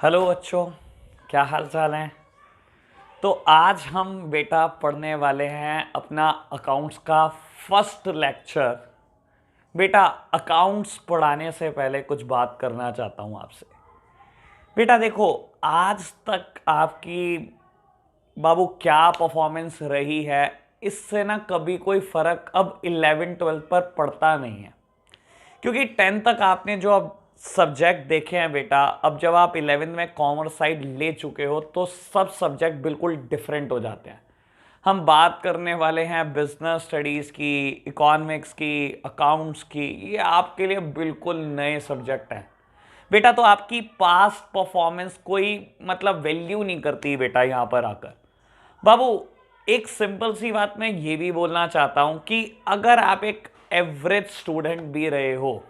Hello बच्चों, क्या हाल चाल है। तो आज हम बेटा पढ़ने वाले हैं अपना अकाउंट्स का फर्स्ट लेक्चर। बेटा अकाउंट्स पढ़ाने से पहले कुछ बात करना चाहता हूँ आपसे। बेटा देखो, आज तक आपकी बाबू क्या परफॉर्मेंस रही है, इससे ना कभी कोई फ़र्क अब 11-12 पर पड़ता नहीं है। क्योंकि 10 तक आपने जो अब सब्जेक्ट देखे हैं बेटा, अब जब आप 11 में कॉमर्स साइड ले चुके हो तो सब सब्जेक्ट बिल्कुल डिफरेंट हो जाते हैं। हम बात करने वाले हैं बिजनेस स्टडीज़ की, इकोनॉमिक्स की, अकाउंट्स की। ये आपके लिए बिल्कुल नए सब्जेक्ट हैं बेटा। तो आपकी पास्ट परफॉर्मेंस कोई मतलब वैल्यू नहीं करती बेटा यहाँ पर आकर। बाबू एक सिंपल सी बात मैं ये भी बोलना चाहता हूं कि अगर आप एक एवरेज स्टूडेंट भी रहे हो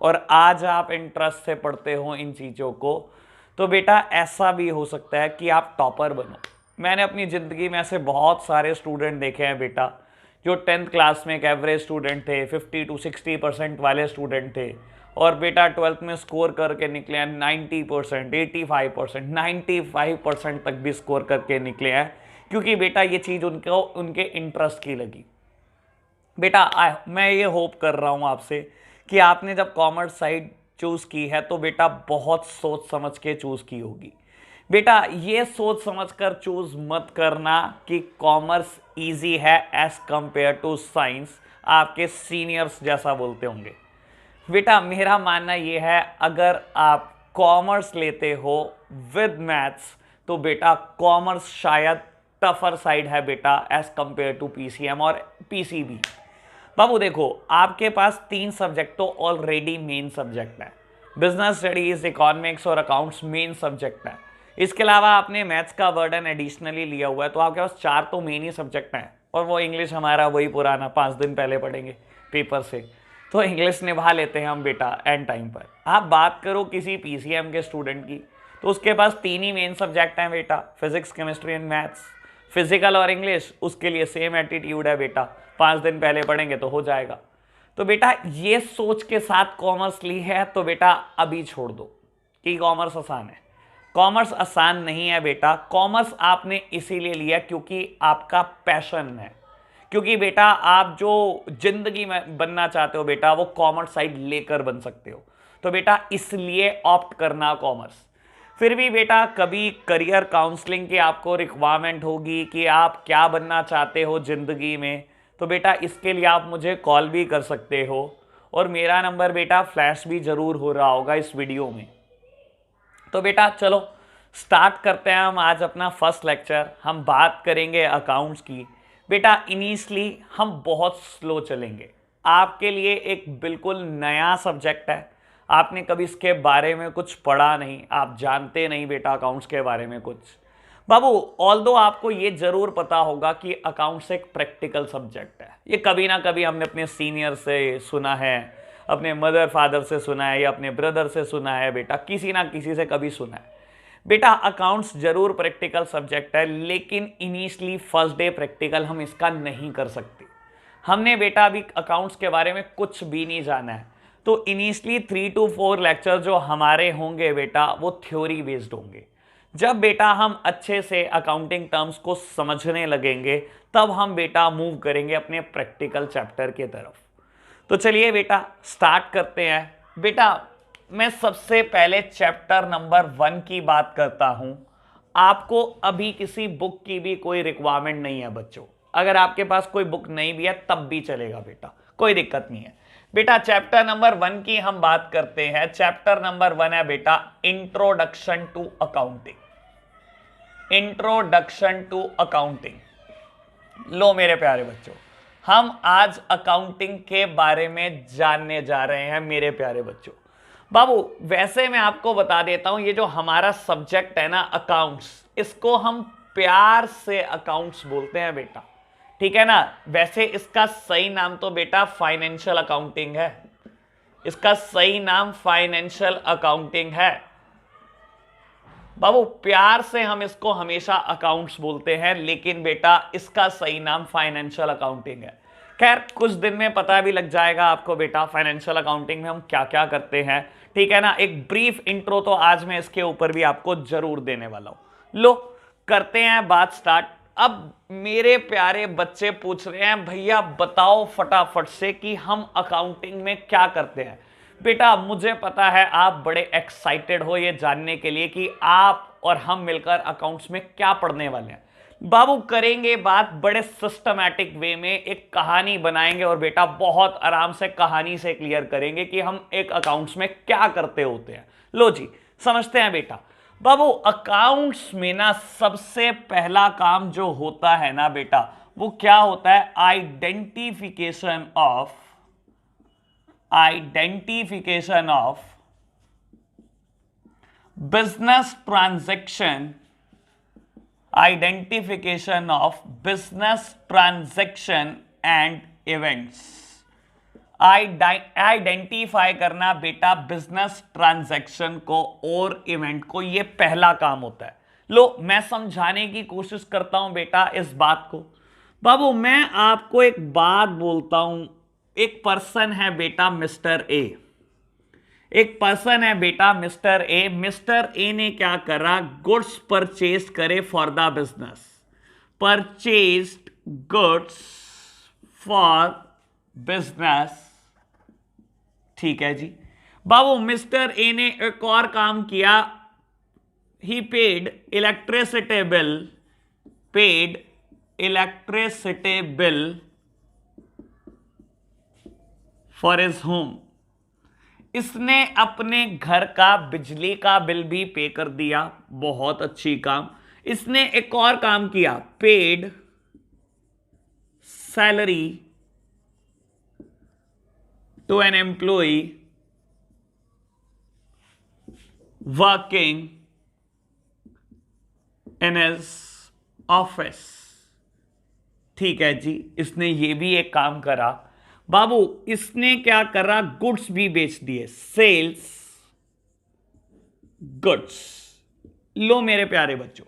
और आज आप इंटरेस्ट से पढ़ते हो इन चीज़ों को, तो बेटा ऐसा भी हो सकता है कि आप टॉपर बनो। मैंने अपनी ज़िंदगी में ऐसे बहुत सारे स्टूडेंट देखे हैं बेटा, जो 10th क्लास में एक एवरेज स्टूडेंट थे, 50 to 60% वाले स्टूडेंट थे, और बेटा 12th में स्कोर करके निकले हैं 90%, 85%, 95% तक भी स्कोर करके निकले हैं, क्योंकि बेटा ये चीज़ उनको उनके इंटरेस्ट की लगी। बेटा मैं ये होप कर रहा हूँ आपसे कि आपने जब कॉमर्स साइड चूज़ की है तो बेटा बहुत सोच समझ के चूज़ की होगी। बेटा ये सोच समझ कर चूज़ मत करना कि कॉमर्स इजी है एज कंपेयर टू साइंस, आपके सीनियर्स जैसा बोलते होंगे। बेटा मेरा मानना ये है, अगर आप कॉमर्स लेते हो विद मैथ्स तो बेटा कॉमर्स शायद टफर साइड है बेटा एज कंपेयर टू पीसीएम और पीसीबी। बाबू देखो, आपके पास 3 सब्जेक्ट तो ऑलरेडी मेन सब्जेक्ट है। बिजनेस स्टडीज, इकोनॉमिक्स और अकाउंट्स मेन सब्जेक्ट है। इसके अलावा आपने मैथ्स का वर्डन एडिशनली लिया हुआ है, तो आपके पास 4 तो मेन ही सब्जेक्ट हैं। और वो इंग्लिश हमारा वही पुराना 5 दिन पहले पढ़ेंगे पेपर से, तो इंग्लिश निभा लेते हैं हम बेटा एंड टाइम पर। आप बात करो किसी पीसीएम के स्टूडेंट की, तो उसके पास 3 ही मेन सब्जेक्ट हैं बेटा, physics, chemistry and maths. Physical और इंग्लिश उसके लिए सेम एटीट्यूड है बेटा, 5 दिन पहले पढ़ेंगे तो हो जाएगा। तो बेटा ये सोच के साथ कॉमर्स ली है तो बेटा अभी छोड़ दो कि कॉमर्स आसान है। कॉमर्स आसान नहीं है बेटा। कॉमर्स आपने इसीलिए लिया क्योंकि आपका पैशन है, क्योंकि बेटा आप जो जिंदगी में बनना चाहते हो बेटा वो कॉमर्स साइड लेकर बन सकते हो। तो बेटा इसलिए ऑप्ट करना कॉमर्स। फिर भी बेटा कभी करियर काउंसलिंग की आपको रिक्वायरमेंट होगी कि आप क्या बनना चाहते हो जिंदगी में, तो बेटा इसके लिए आप मुझे कॉल भी कर सकते हो, और मेरा नंबर बेटा फ्लैश भी जरूर हो रहा होगा इस वीडियो में। तो बेटा चलो स्टार्ट करते हैं हम आज अपना फर्स्ट लेक्चर। हम बात करेंगे अकाउंट्स की। बेटा इनिशियली हम बहुत स्लो चलेंगे, आपके लिए एक बिल्कुल नया सब्जेक्ट है। आपने कभी इसके बारे में कुछ पढ़ा नहीं, आप जानते नहीं बेटा अकाउंट्स के बारे में कुछ। बाबू ऑल्दो आपको ये जरूर पता होगा कि अकाउंट्स एक प्रैक्टिकल सब्जेक्ट है। ये कभी ना कभी हमने अपने सीनियर से सुना है, अपने मदर फादर से सुना है, या अपने ब्रदर से सुना है बेटा, किसी ना किसी से कभी सुना है। बेटा अकाउंट्स जरूर प्रैक्टिकल सब्जेक्ट है, लेकिन इनिशियली फर्स्ट डे प्रैक्टिकल हम इसका नहीं कर सकते। हमने बेटा अभी अकाउंट्स के बारे में कुछ भी नहीं जाना है, तो इनिशियली 3 to 4 लेक्चर जो हमारे होंगे बेटा वो थ्योरी बेस्ड होंगे। जब बेटा हम अच्छे से अकाउंटिंग टर्म्स को समझने लगेंगे तब हम बेटा मूव करेंगे अपने प्रैक्टिकल चैप्टर के तरफ। तो चलिए बेटा स्टार्ट करते हैं। बेटा मैं सबसे पहले चैप्टर नंबर 1 की बात करता हूं। आपको अभी किसी बुक की भी कोई रिक्वायरमेंट नहीं है बच्चों। अगर आपके पास कोई बुक नहीं भी है तब भी चलेगा बेटा, कोई दिक्कत नहीं है। बेटा चैप्टर नंबर 1 की हम बात करते हैं। चैप्टर नंबर 1 है बेटा introduction to accounting. Introduction to accounting. लो मेरे प्यारे बच्चों, हम आज अकाउंटिंग के बारे में जानने जा रहे हैं मेरे प्यारे बच्चों। बाबू वैसे मैं आपको बता देता हूं, ये जो हमारा सब्जेक्ट है ना अकाउंट्स, इसको हम प्यार से अकाउंट्स बोलते हैं बेटा, ठीक है ना। वैसे इसका सही नाम तो बेटा फाइनेंशियल अकाउंटिंग है। इसका सही नाम फाइनेंशियल अकाउंटिंग है बाबू। प्यार से हम इसको हमेशा अकाउंट्स बोलते हैं, लेकिन बेटा इसका सही नाम फाइनेंशियल अकाउंटिंग है। खैर कुछ दिन में पता भी लग जाएगा आपको बेटा फाइनेंशियल अकाउंटिंग में हम क्या क्या करते हैं, ठीक है ना। एक ब्रीफ इंट्रो तो आज मैं इसके ऊपर भी आपको जरूर देने वाला हूं। लो करते हैं बात स्टार्ट। अब मेरे प्यारे बच्चे पूछ रहे हैं भैया बताओ फटाफट से कि हम अकाउंटिंग में क्या करते हैं। बेटा मुझे पता है आप बड़े एक्साइटेड हो ये जानने के लिए कि आप और हम मिलकर अकाउंट्स में क्या पढ़ने वाले हैं। बाबू करेंगे बात बड़े सिस्टमैटिक वे में, एक कहानी बनाएंगे और बेटा बहुत आराम से कहानी से क्लियर करेंगे कि हम एक अकाउंट्स में क्या करते होते हैं। लो जी समझते हैं बेटा। बाबू अकाउंट्स में ना सबसे पहला काम जो होता है ना बेटा वो क्या होता है, identification of business transaction, identification of business transaction and events. Identify करना बेटा बिजनेस ट्रांजैक्शन को और इवेंट को, ये पहला काम होता है। लो मैं समझाने की कोशिश करता हूं बेटा इस बात को। बाबू मैं आपको एक बात बोलता हूं, एक पर्सन है बेटा मिस्टर ए, एक पर्सन है बेटा मिस्टर ए। मिस्टर ए ने क्या करा, गुड्स परचेज करे for the business, purchased goods for business, ठीक है जी। बाबू मिस्टर ए ने एक और काम किया, he paid electricity bill, paid electricity bill for his home. इसने अपने घर का बिजली का बिल भी पे कर दिया, बहुत अच्छी काम। इसने एक और काम किया, paid salary to an employee working in his office, ठीक है जी। इसने ये भी एक काम करा। बाबू इसने क्या करा, गुड्स भी बेच दिए, सेल्स गुड्स। लो मेरे प्यारे बच्चों,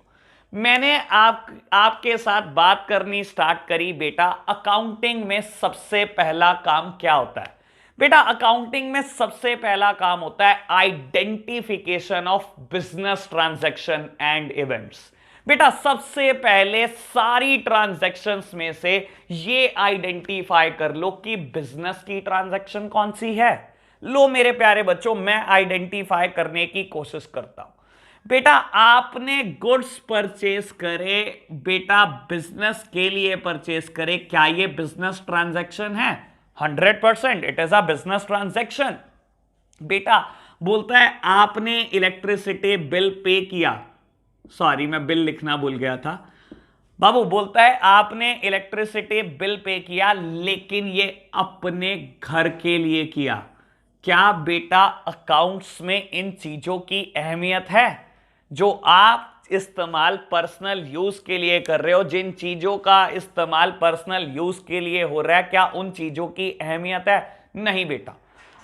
मैंने आपके साथ बात करनी स्टार्ट करी बेटा अकाउंटिंग में सबसे पहला काम क्या होता है। बेटा अकाउंटिंग में सबसे पहला काम होता है identification of business transaction and events. बेटा सबसे पहले सारी ट्रांजैक्शंस में से ये आइडेंटिफाई कर लो कि बिजनेस की ट्रांजैक्शन कौन सी है। लो मेरे प्यारे बच्चों मैं आइडेंटिफाई करने की कोशिश करता हूं। बेटा आपने गुड्स परचेस करे, बेटा बिजनेस के लिए परचेस करे, क्या ये बिजनेस ट्रांजैक्शन है? 100% it is a business transaction. बेटा बोलता है आपने इलेक्ट्रिसिटी बिल पे किया, सॉरी मैं बिल लिखना भूल गया था। बाबू बोलता है आपने इलेक्ट्रिसिटी बिल पे किया लेकिन ये अपने घर के लिए किया। क्या बेटा अकाउंट्स में इन चीजों की अहमियत है? जो आप इस्तेमाल पर्सनल यूज के लिए कर रहे हो, जिन चीजों का इस्तेमाल पर्सनल यूज के लिए हो रहा है, क्या उन चीजों की अहमियत है? नहीं बेटा।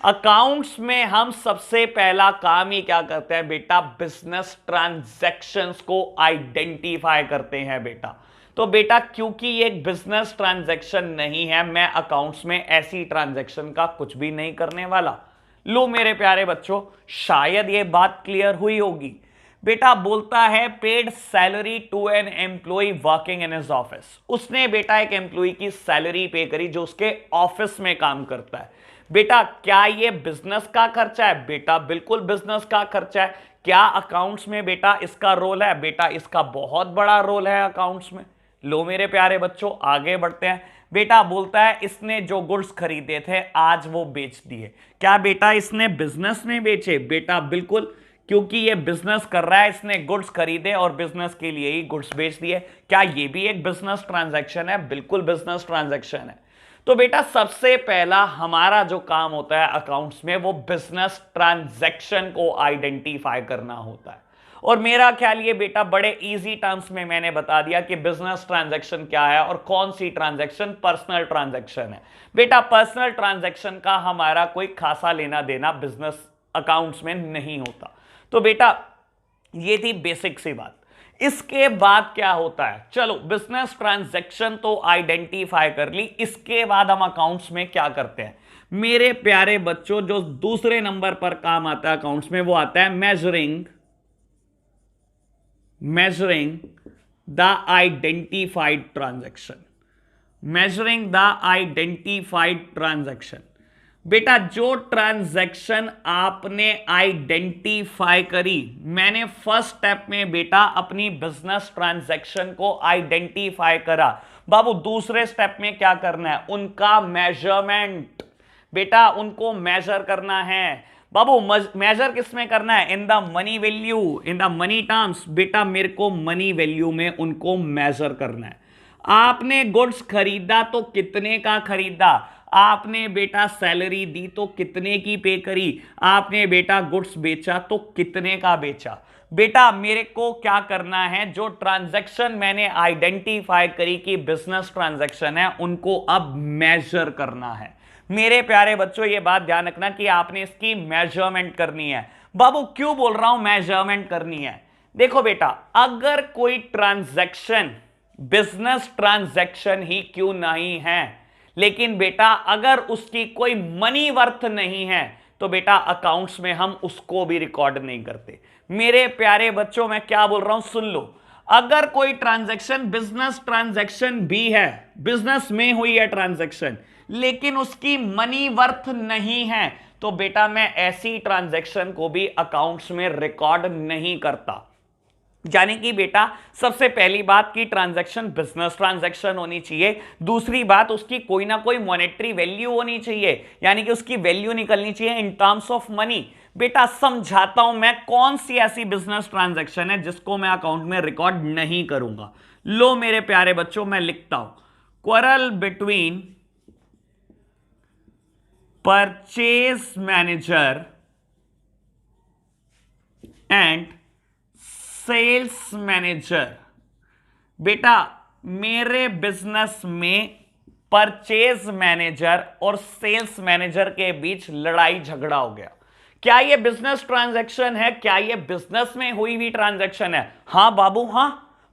अकाउंट्स में हम सबसे पहला काम ही क्या करते हैं बेटा, बिजनेस ट्रांजैक्शंस को आइडेंटिफाई करते हैं बेटा। तो बेटा क्योंकि ये एक बिजनेस ट्रांजैक्शन नहीं है, मैं अकाउंट्स में ऐसी ट्रांजैक्शन का कुछ भी नहीं करने वाला। लो मेरे प्यारे बच्चों शायद ये बात क्लियर हुई होगी। बेटा बोलता है paid salary to an employee working in his office. उसने बेटा एक एम्प्लॉय की सैलरी पे करी जो उसके ऑफिस में काम करता है। बेटा क्या ये बिजनेस का खर्चा है? बेटा बिल्कुल बिजनेस का खर्चा है। क्या अकाउंट्स में बेटा इसका रोल है? बेटा इसका बहुत बड़ा रोल है अकाउंट्स में। लो मेरे प्यारे बच्चों आगे बढ़ते हैं। बेटा बोलता है इसने जो गुड्स खरीदे थे आज वो बेच दिए। क्या बेटा इसने बिजनेस में बेचे? बेटा बिल्कुल, क्योंकि ये बिजनेस कर रहा है, इसने गुड्स खरीदे और बिजनेस के लिए ही गुड्स बेच दिए। क्या ये भी एक बिजनेस ट्रांजैक्शन है? बिल्कुल बिजनेस ट्रांजैक्शन है। तो बेटा सबसे पहला हमारा जो काम होता है अकाउंट्स में वो बिजनेस ट्रांजैक्शन को आइडेंटिफाई करना होता है। और मेरा ख्याल ये बेटा बड़े इजी टर्म्स में मैंने बता दिया कि बिजनेस ट्रांजैक्शन क्या है और कौन सी ट्रांजैक्शन पर्सनल ट्रांजैक्शन है। बेटा पर्सनल ट्रांजैक्शन का हमारा कोई खासा लेना देना बिजनेस अकाउंट्स में नहीं होता। तो बेटा ये थी बेसिक सी बात। इसके बाद क्या होता है, चलो बिजनेस ट्रांजैक्शन तो आइडेंटिफाई कर ली, इसके बाद हम अकाउंट्स में क्या करते हैं मेरे प्यारे बच्चों। जो दूसरे नंबर पर काम आता है अकाउंट्स में वो आता है measuring the identified transaction। measuring the identified transaction, बेटा जो ट्रांजैक्शन आपने आइडेंटिफाई करी, मैंने फर्स्ट स्टेप में बेटा अपनी बिजनेस ट्रांजैक्शन को आइडेंटिफाई करा, बाबू दूसरे स्टेप में क्या करना है, उनका मेजरमेंट, बेटा उनको मेजर करना है। बाबू मेजर किस में करना है, in the money value, in the money terms, बेटा मेरे को मनी वैल्यू में उनको मेजर करना है। आपने गुड्स खरीदा तो कितने का खरीदा, आपने बेटा सैलरी दी तो कितने की पे करी, आपने बेटा गुड्स बेचा तो कितने का बेचा। बेटा मेरे को क्या करना है, जो ट्रांजैक्शन मैंने आइडेंटिफाई करी कि बिजनेस ट्रांजैक्शन है, उनको अब मेजर करना है। मेरे प्यारे बच्चों ये बात ध्यान रखना कि आपने इसकी मेजरमेंट करनी है। बाबू क्यों बोल रहा हूं मेजरमेंट करनी है, देखो बेटा अगर कोई ट्रांजैक्शन बिजनेस ट्रांजैक्शन ही क्यों नहीं है, लेकिन बेटा अगर उसकी कोई मनी वर्थ नहीं है तो बेटा अकाउंट्स में हम उसको भी रिकॉर्ड नहीं करते। मेरे प्यारे बच्चों मैं क्या बोल रहा हूं सुन लो, अगर कोई ट्रांजैक्शन बिजनेस ट्रांजैक्शन भी है, बिजनेस में हुई है ट्रांजैक्शन, लेकिन उसकी मनी वर्थ नहीं है, तो बेटा मैं ऐसी ट्रांजैक्शन को भी अकाउंट्स में रिकॉर्ड नहीं करता। यानी कि बेटा सबसे पहली बात की ट्रांजैक्शन बिजनेस ट्रांजैक्शन होनी चाहिए, दूसरी बात उसकी कोई ना कोई मॉनेटरी वैल्यू होनी चाहिए, यानी कि उसकी वैल्यू निकलनी चाहिए इन टर्म्स ऑफ मनी। बेटा समझाता हूं मैं कौन सी ऐसी बिजनेस ट्रांजैक्शन है जिसको मैं अकाउंट में रिकॉर्ड नहीं करूंगा। लो मेरे प्यारे बच्चों मैं लिखता हूं, quarrel between purchase manager and sales manager. बेटा मेरे बिजनेस में परचेज मैनेजर और सेल्स मैनेजर के बीच लड़ाई झगड़ा हो गया। क्या यह बिजनेस ट्रांजैक्शन है, क्या यह बिजनेस में हुई हुई ट्रांजैक्शन है? हां बाबू हां,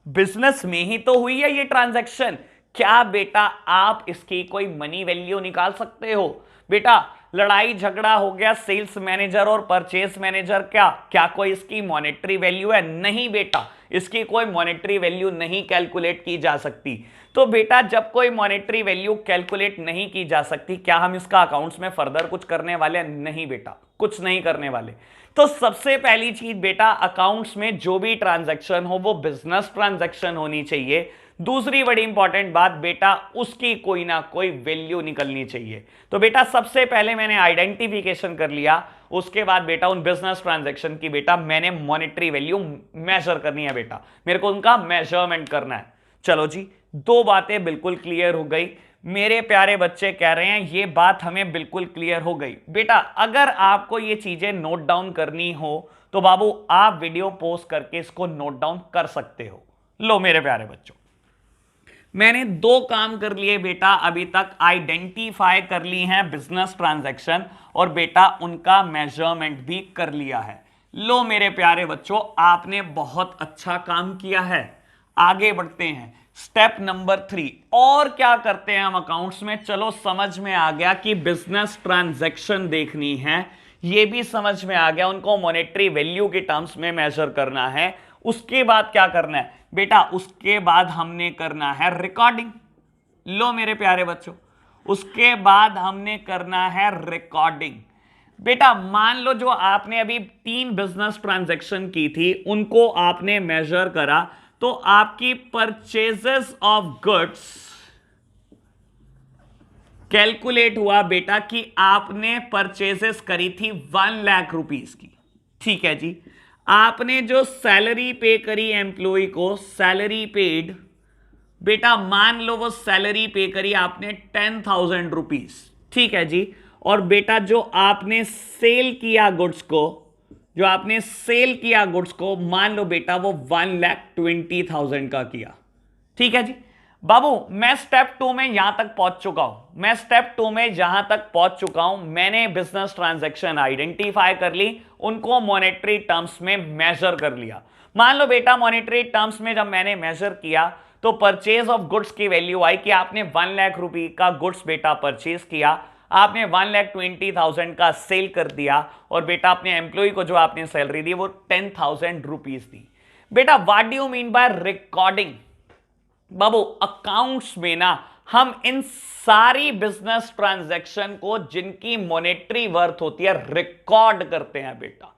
बिजनेस में ही तो हुई है ये ट्रांजैक्शन। क्या बेटा आप इसकी कोई मनी वैल्यू निकाल सकते हो? बेटा लड़ाई झगड़ा हो गया सेल्स मैनेजर और परचेस मैनेजर, क्या कोई इसकी मॉनेटरी वैल्यू है? नहीं बेटा, इसकी कोई मॉनेटरी वैल्यू नहीं कैलकुलेट की जा सकती। तो बेटा जब कोई मॉनेटरी वैल्यू कैलकुलेट नहीं की जा सकती, क्या हम इसका अकाउंट्स में फर्दर कुछ करने वाले? नहीं बेटा, कुछ नहीं करने वाले। तो सबसे पहली चीज बेटा अकाउंट्स में जो भी ट्रांजैक्शन हो वो बिजनेस ट्रांजैक्शन होनी चाहिए। दूसरी बड़ी इंपॉर्टेंट बात बेटा उसकी कोई ना कोई वैल्यू निकलनी चाहिए। तो बेटा सबसे पहले मैंने आइडेंटिफिकेशन कर लिया, उसके बाद बेटा उन बिजनेस ट्रांजैक्शन की बेटा मैंने मॉनेटरी वैल्यू मेजर करनी है, बेटा मेरे को उनका मेजरमेंट करना है। चलो जी, दो बातें बिल्कुल क्लियर हो गई। मेरे प्यारे बच्चे कह रहे हैं ये बात हमें बिल्कुल क्लियर हो गई। बेटा अगर आपको ये चीजें नोट डाउन करनी हो तो बाबू आप वीडियो पॉज करके इसको नोट डाउन कर सकते हो। लो मेरे प्यारे बच्चों, मैंने दो काम कर लिए बेटा अभी तक, आइडेंटिफाई कर ली हैं बिजनेस ट्रांजैक्शन और बेटा उनका मेजरमेंट भी कर लिया है। लो मेरे प्यारे बच्चों, आपने बहुत अच्छा काम किया है। आगे बढ़ते हैं स्टेप नंबर 3। और क्या करते हैं हम अकाउंट्स में? चलो समझ में आ गया कि बिजनेस ट्रांजैक्शन देखनी है, ये भी समझ में आ गया उनको मॉनेटरी वैल्यू के टर्म्स में मेजर करना है। उसके बाद क्या करना है बेटा? उसके बाद हमने करना है रिकॉर्डिंग। लो मेरे प्यारे बच्चों, उसके बाद हमने करना है रिकॉर्डिंग। बेटा मान लो जो आपने अभी 3 बिजनेस ट्रांजैक्शन की थी उनको आपने मेजर करा, तो आपकी परचेजेस ऑफ गुड्स कैलकुलेट हुआ बेटा कि आपने परचेजेस करी थी 1 लाख रुपीस की। ठीक है जी, आपने जो सैलरी पे करी एम्प्लॉय को, सैलरी पेड, बेटा मान लो वो सैलरी पे करी आपने 10,000 रुपीज। ठीक है जी, और बेटा जो आपने सेल किया गुड्स को, जो आपने सेल किया गुड्स को, मान लो बेटा वो 1,20,000 का किया। ठीक है जी बाबू, मैं स्टेप 2 में यहां तक पहुंच चुका हूं। मैं स्टेप 2 में जहां तक पहुंच चुका हूं, मैंने बिजनेस ट्रांजैक्शन आइडेंटिफाई कर ली, उनको मॉनेटरी टर्म्स में मेजर कर लिया। मान लो बेटा मॉनेटरी टर्म्स में जब मैंने मेजर किया तो परचेज ऑफ गुड्स की वैल्यू आई कि आपने 1 लाख रुपए का गुड्स बेटा परचेज किया, आपने 1,20,000 का सेल कर दिया और बेटा अपने एम्प्लॉय को जो आपने सैलरी दी वो 10,000 रुपीज दी। बेटा what do you mean by recording? Babu accounts में ना हम इन सारी बिजनेस ट्रांजैक्शन को जिनकी मॉनेटरी वर्थ होती है रिकॉर्ड करते हैं बेटा।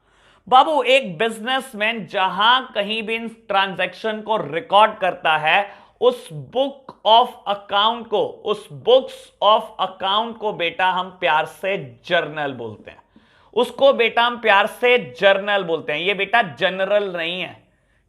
बाबू एक बिजनेसमैन जहां कहीं भी इन ट्रांजैक्शन को रिकॉर्ड करता है उस बुक ऑफ अकाउंट को बेटा हम प्यार से जर्नल बोलते हैं। उसको बेटा हम प्यार से जर्नल बोलते हैं। ये बेटा जनरल नहीं है,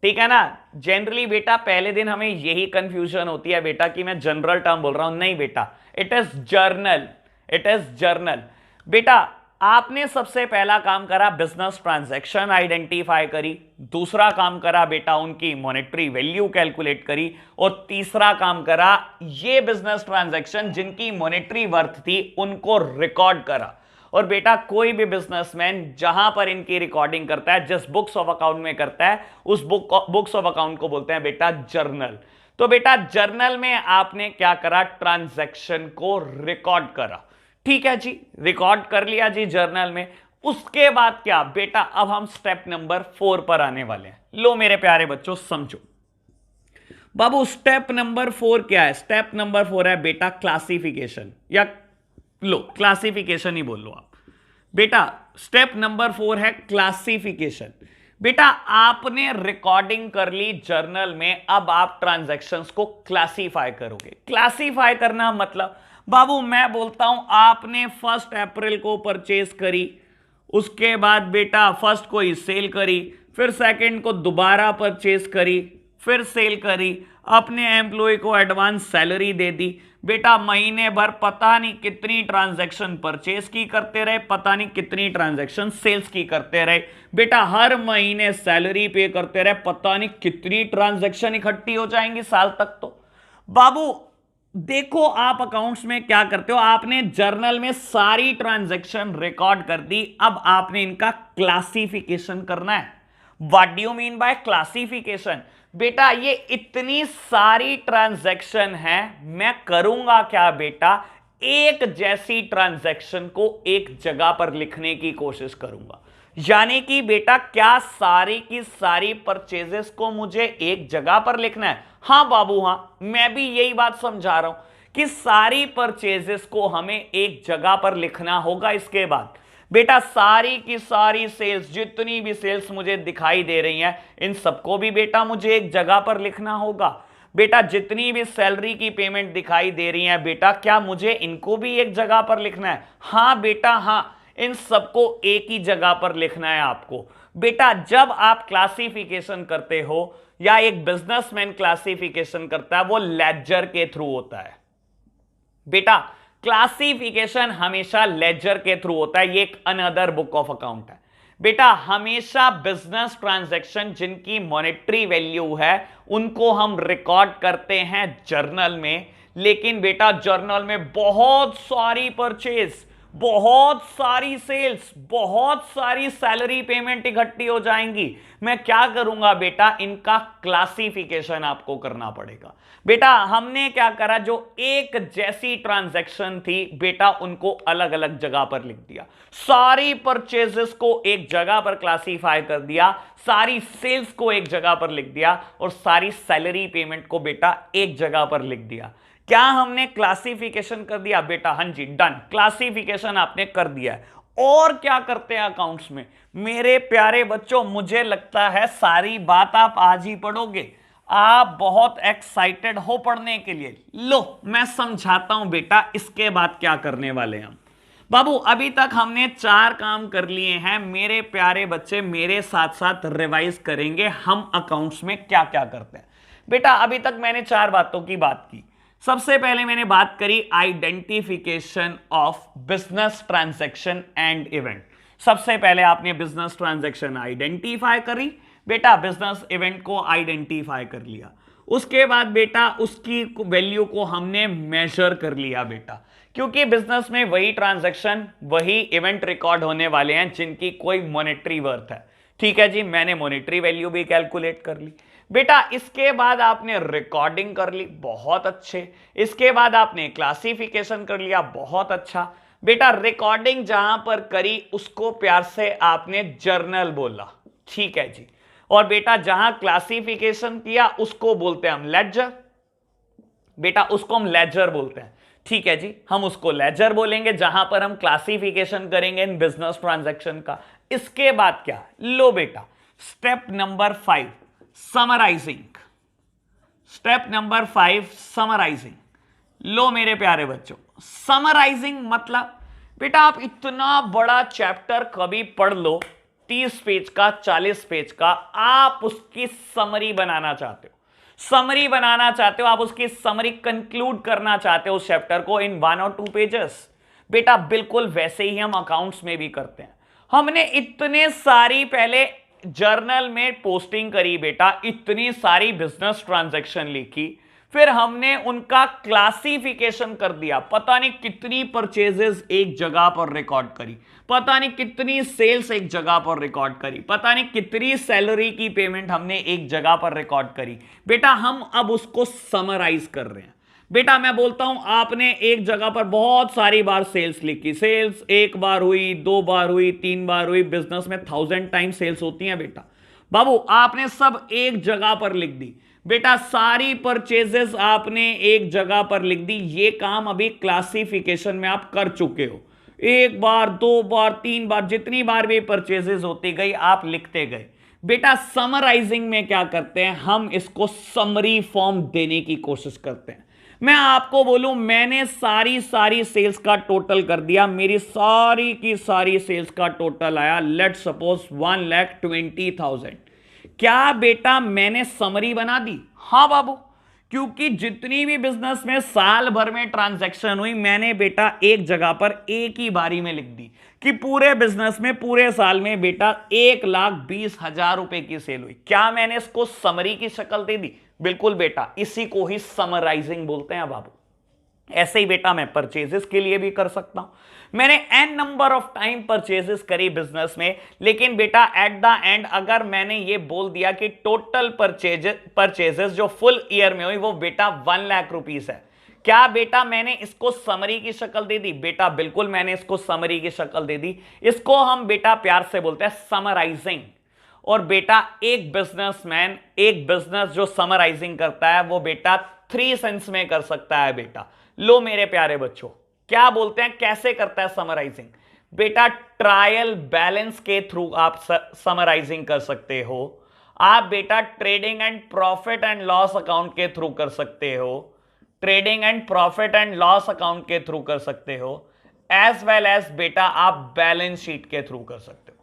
ठीक है ना। जनरली बेटा पहले दिन हमें यही कंफ्यूजन होती है बेटा कि मैं जनरल टर्म बोल रहा हूं। नहीं बेटा, it is journal, it is journal. बेटा आपने सबसे पहला काम करा बिजनेस ट्रांजैक्शन आइडेंटिफाई करी, दूसरा काम करा बेटा उनकी मॉनेटरी वैल्यू कैलकुलेट करी, और तीसरा काम करा ये बिजनेस ट्रांजैक्शन जिनकी मॉनेटरी वर्थ थी उनको रिकॉर्ड करा। और बेटा कोई भी बिजनेसमैन जहां पर इनकी रिकॉर्डिंग करता है, जिस बुक्स ऑफ अकाउंट में करता है, उस बुक्स ऑफ अकाउंट को बोलते हैं बेटा जर्नल। तो बेटा जर्नल में आपने क्या करा, ट्रांजैक्शन को रिकॉर्ड करा, ठीक है जी, रिकॉर्ड कर लिया जी जर्नल में। उसके बाद क्या बेटा, अब हम स्टेप नंबर 4 पर आने वाले हैं। लो मेरे प्यारे बच्चों समझो बाबू, स्टेप नंबर 4 क्या है? स्टेप नंबर 4 है बेटा क्लासिफिकेशन, या लो क्लासिफिकेशन ही बोल लो आप बेटा। स्टेप नंबर 4 है क्लासिफिकेशन। बेटा आपने रिकॉर्डिंग कर ली जर्नल में, अब आप ट्रांजैक्शंस को क्लासिफाई करोगे। क्लासिफाई करना मतलब बाबू मैं बोलता हूं आपने 1 अप्रैल को परचेज करी, उसके बाद बेटा 1 को ही सेल करी, फिर 2 को दोबारा परचेज करी, फिर सेल करी, अपने एम्प्लॉय को एडवांस सैलरी दे दी। बेटा महीने भर पता नहीं कितनी ट्रांजैक्शन परचेज की करते रहे, पता नहीं कितनी ट्रांजैक्शन सेल्स की करते रहे। बेटा हर महीने सैलरी पे करते रहे, पता नहीं कितनी ट्रांजैक्शन इकट्ठी हो जाएंगी साल तक। तो बाबू देखो आप अकाउंट्स में क्या करते हो, आपने जर्नल में सारी ट्रांजैक्शन रिकॉर्ड कर दी, अब आपने इनका क्लासिफिकेशन करना है। What do you mean by classification? बेटा ये इतनी सारी ट्रांजैक्शन है, मैं करूंगा क्या बेटा, एक जैसी ट्रांजैक्शन को एक जगह पर लिखने की कोशिश करूंगा। यानी कि बेटा क्या सारी की सारी परचेजेस को मुझे एक जगह पर लिखना है? हां बाबू हां, मैं भी यही बात समझा रहा हूं कि सारी परचेजेस को हमें एक जगह पर लिखना होगा। इसके बाद बेटा सारी की सारी सेल्स, जितनी भी सेल्स मुझे दिखाई दे रही हैं, इन सबको भी बेटा मुझे एक जगह पर लिखना होगा। बेटा जितनी भी सैलरी की पेमेंट दिखाई दे रही है बेटा, क्या मुझे इनको भी एक जगह पर लिखना है? हां बेटा हां, इन सबको एक ही जगह पर लिखना है आपको। बेटा जब आप क्लासिफिकेशन करते हो या एक बिजनेसमैन क्लासिफिकेशन करता है, वो लेजर के थ्रू होता है। बेटा क्लासिफिकेशन हमेशा लेजर के थ्रू होता है, ये एक अनदर बुक ऑफ अकाउंट है। बेटा हमेशा बिजनेस ट्रांजैक्शन जिनकी मॉनेटरी वैल्यू है उनको हम रिकॉर्ड करते हैं जर्नल में, लेकिन बेटा जर्नल में बहुत सारी परचेज, बहुत सारी सेल्स, बहुत सारी सैलरी पेमेंट इकट्ठी हो जाएंगी। मैं क्या करूंगा बेटा, इनका क्लासिफिकेशन आपको करना पड़ेगा। बेटा हमने क्या करा, जो एक जैसी ट्रांजैक्शन थी बेटा उनको अलग अलग जगह पर लिख दिया, सारी परचेजेस को एक जगह पर क्लासिफाई कर दिया, सारी सेल्स को एक जगह पर लिख दिया, और सारी सैलरी पेमेंट को बेटा एक जगह पर लिख दिया। क्या हमने क्लासिफिकेशन कर दिया बेटा? हां जी, डन, क्लासिफिकेशन आपने कर दिया है। और क्या करते हैं अकाउंट्स में मेरे प्यारे बच्चों? मुझे लगता है सारी बात आप आज ही पढ़ोगे, आप बहुत एक्साइटेड हो पढ़ने के लिए। लो मैं समझाता हूं बेटा इसके बाद क्या करने वाले हैं हम। बाबू अभी तक हमने 4 काम कर लिए हैं मेरे प्यारे बच्चे, मेरे साथ साथ रिवाइज करेंगे हम अकाउंट्स में क्या क्या करते हैं। बेटा अभी तक मैंने 4 बातों की बात की। सबसे पहले मैंने बात करी identification of business transaction and event. सबसे पहले आपने बिजनेस ट्रांजैक्शन आइडेंटिफाई करी, बेटा बिजनेस इवेंट को आइडेंटिफाई कर लिया, उसके बाद बेटा उसकी वैल्यू को हमने मेजर कर लिया बेटा, क्योंकि बिजनेस में वही ट्रांजैक्शन, वही इवेंट रिकॉर्ड होने वाले हैं जिनकी कोई मॉनेटरी वर्थ है। ठीक है जी, मैंने मॉनेटरी वैल्यू भी कैलकुलेट कर ली बेटा। इसके बाद आपने रिकॉर्डिंग कर ली, बहुत अच्छे। इसके बाद आपने क्लासिफिकेशन कर लिया, बहुत अच्छा बेटा। रिकॉर्डिंग जहां पर करी उसको प्यार से आपने जर्नल बोला, ठीक है जी। और बेटा जहां क्लासिफिकेशन किया उसको बोलते हैं हम लेजर बेटा, उसको हम लेजर बोलते हैं, ठीक है जी। हम उसको लेजर बोलेंगे जहां पर हम क्लासिफिकेशन करेंगे इन बिजनेस ट्रांजैक्शन का। इसके बाद क्या, लो बेटा, step number 5 summarising. Step number 5 summarising. लो मेरे प्यारे बच्चों, समराइजिंग मतलब बेटा आप इतना बड़ा चैप्टर कभी पढ़ लो, 30 पेज का, 40 पेज का, आप उसकी समरी बनाना चाहते हो, समरी बनाना चाहते हो, आप उसकी समरी कंक्लूड करना चाहते हो उस चैप्टर को इन 1 और 2 पेजेस। बेटा बिल्कुल वैसे ही हम अकाउंट्स में भी करते हैं। हमने इतने सारी पहले जर्नल में पोस्टिंग करी बेटा, इतनी सारी बिजनेस ट्रांजैक्शन लिखी, फिर हमने उनका क्लासिफिकेशन कर दिया, पता नहीं कितनी परचेजेस एक जगह पर रिकॉर्ड करी, पता नहीं कितनी सेल्स एक जगह पर रिकॉर्ड करी, पता नहीं कितनी सैलरी की पेमेंट हमने एक जगह पर रिकॉर्ड करी बेटा। हम अब उसको समराइज कर रहे हैं बेटा। मैं बोलता हूं आपने एक जगह पर बहुत सारी बार सेल्स लिखी, सेल्स एक बार हुई, 2 बार हुई, 3 बार हुई, बिजनेस में 1000 टाइम सेल्स होती हैं बेटा। बाबू आपने सब एक जगह पर लिख दी बेटा, सारी परचेजेस आपने एक जगह पर लिख दी। ये काम अभी क्लासिफिकेशन में आप कर चुके हो, एक बार, 2 बार, 3 बार, जितनी बार भी परचेजेस होती गई आप लिखते गए बेटा। समराइजिंग में क्या करते हैं, हम इसको समरी फॉर्म देने की कोशिश करते हैं। मैं आपको बोलूं, मैंने सारी सेल्स का टोटल कर दिया, मेरी सारी की सारी सेल्स का टोटल आया लेट सपोज 1,20,000। क्या बेटा मैंने समरी बना दी? हां बाबू, क्योंकि जितनी भी बिजनेस में साल भर में ट्रांजैक्शन हुई मैंने बेटा एक जगह पर एक ही बारी में लिख दी कि पूरे बिजनेस में पूरे साल में बेटा 1,20,000 रुपए की सेल हुई। क्या मैंने इसको समरी की शक्ल दे दी? बिल्कुल बेटा, इसी को ही समराइजिंग बोलते हैं बाबू। ऐसे ही बेटा मैं परचेजेस के लिए भी कर सकता हूं। मैंने an number of time purchases करी बिजनेस में, लेकिन बेटा एट द एंड अगर मैंने ये बोल दिया कि टोटल परचेजेस जो फुल ईयर में हुई वो बेटा 1 लाख रुपीस है, क्या बेटा मैंने इसको समरी की शक्ल दे दी? बेटा बिल्कुल मैंने इसको समरी की शक्ल दे दी। इसको हम बेटा प्यार से बोलते हैं समराइजिंग। और बेटा एक बिजनेसमैन, एक बिजनेस जो समराइजिंग करता है वो बेटा 3 सेंस में कर सकता है बेटा। लो मेरे प्यारे बच्चों, क्या बोलते हैं, कैसे करता है समराइजिंग? बेटा ट्रायल बैलेंस के थ्रू आप समराइजिंग कर सकते हो, आप बेटा trading and profit and loss account के थ्रू कर सकते हो, trading and profit and loss account के थ्रू कर सकते हो, एज वेल एज बेटा आप बैलेंस शीट के थ्रू कर सकते हो।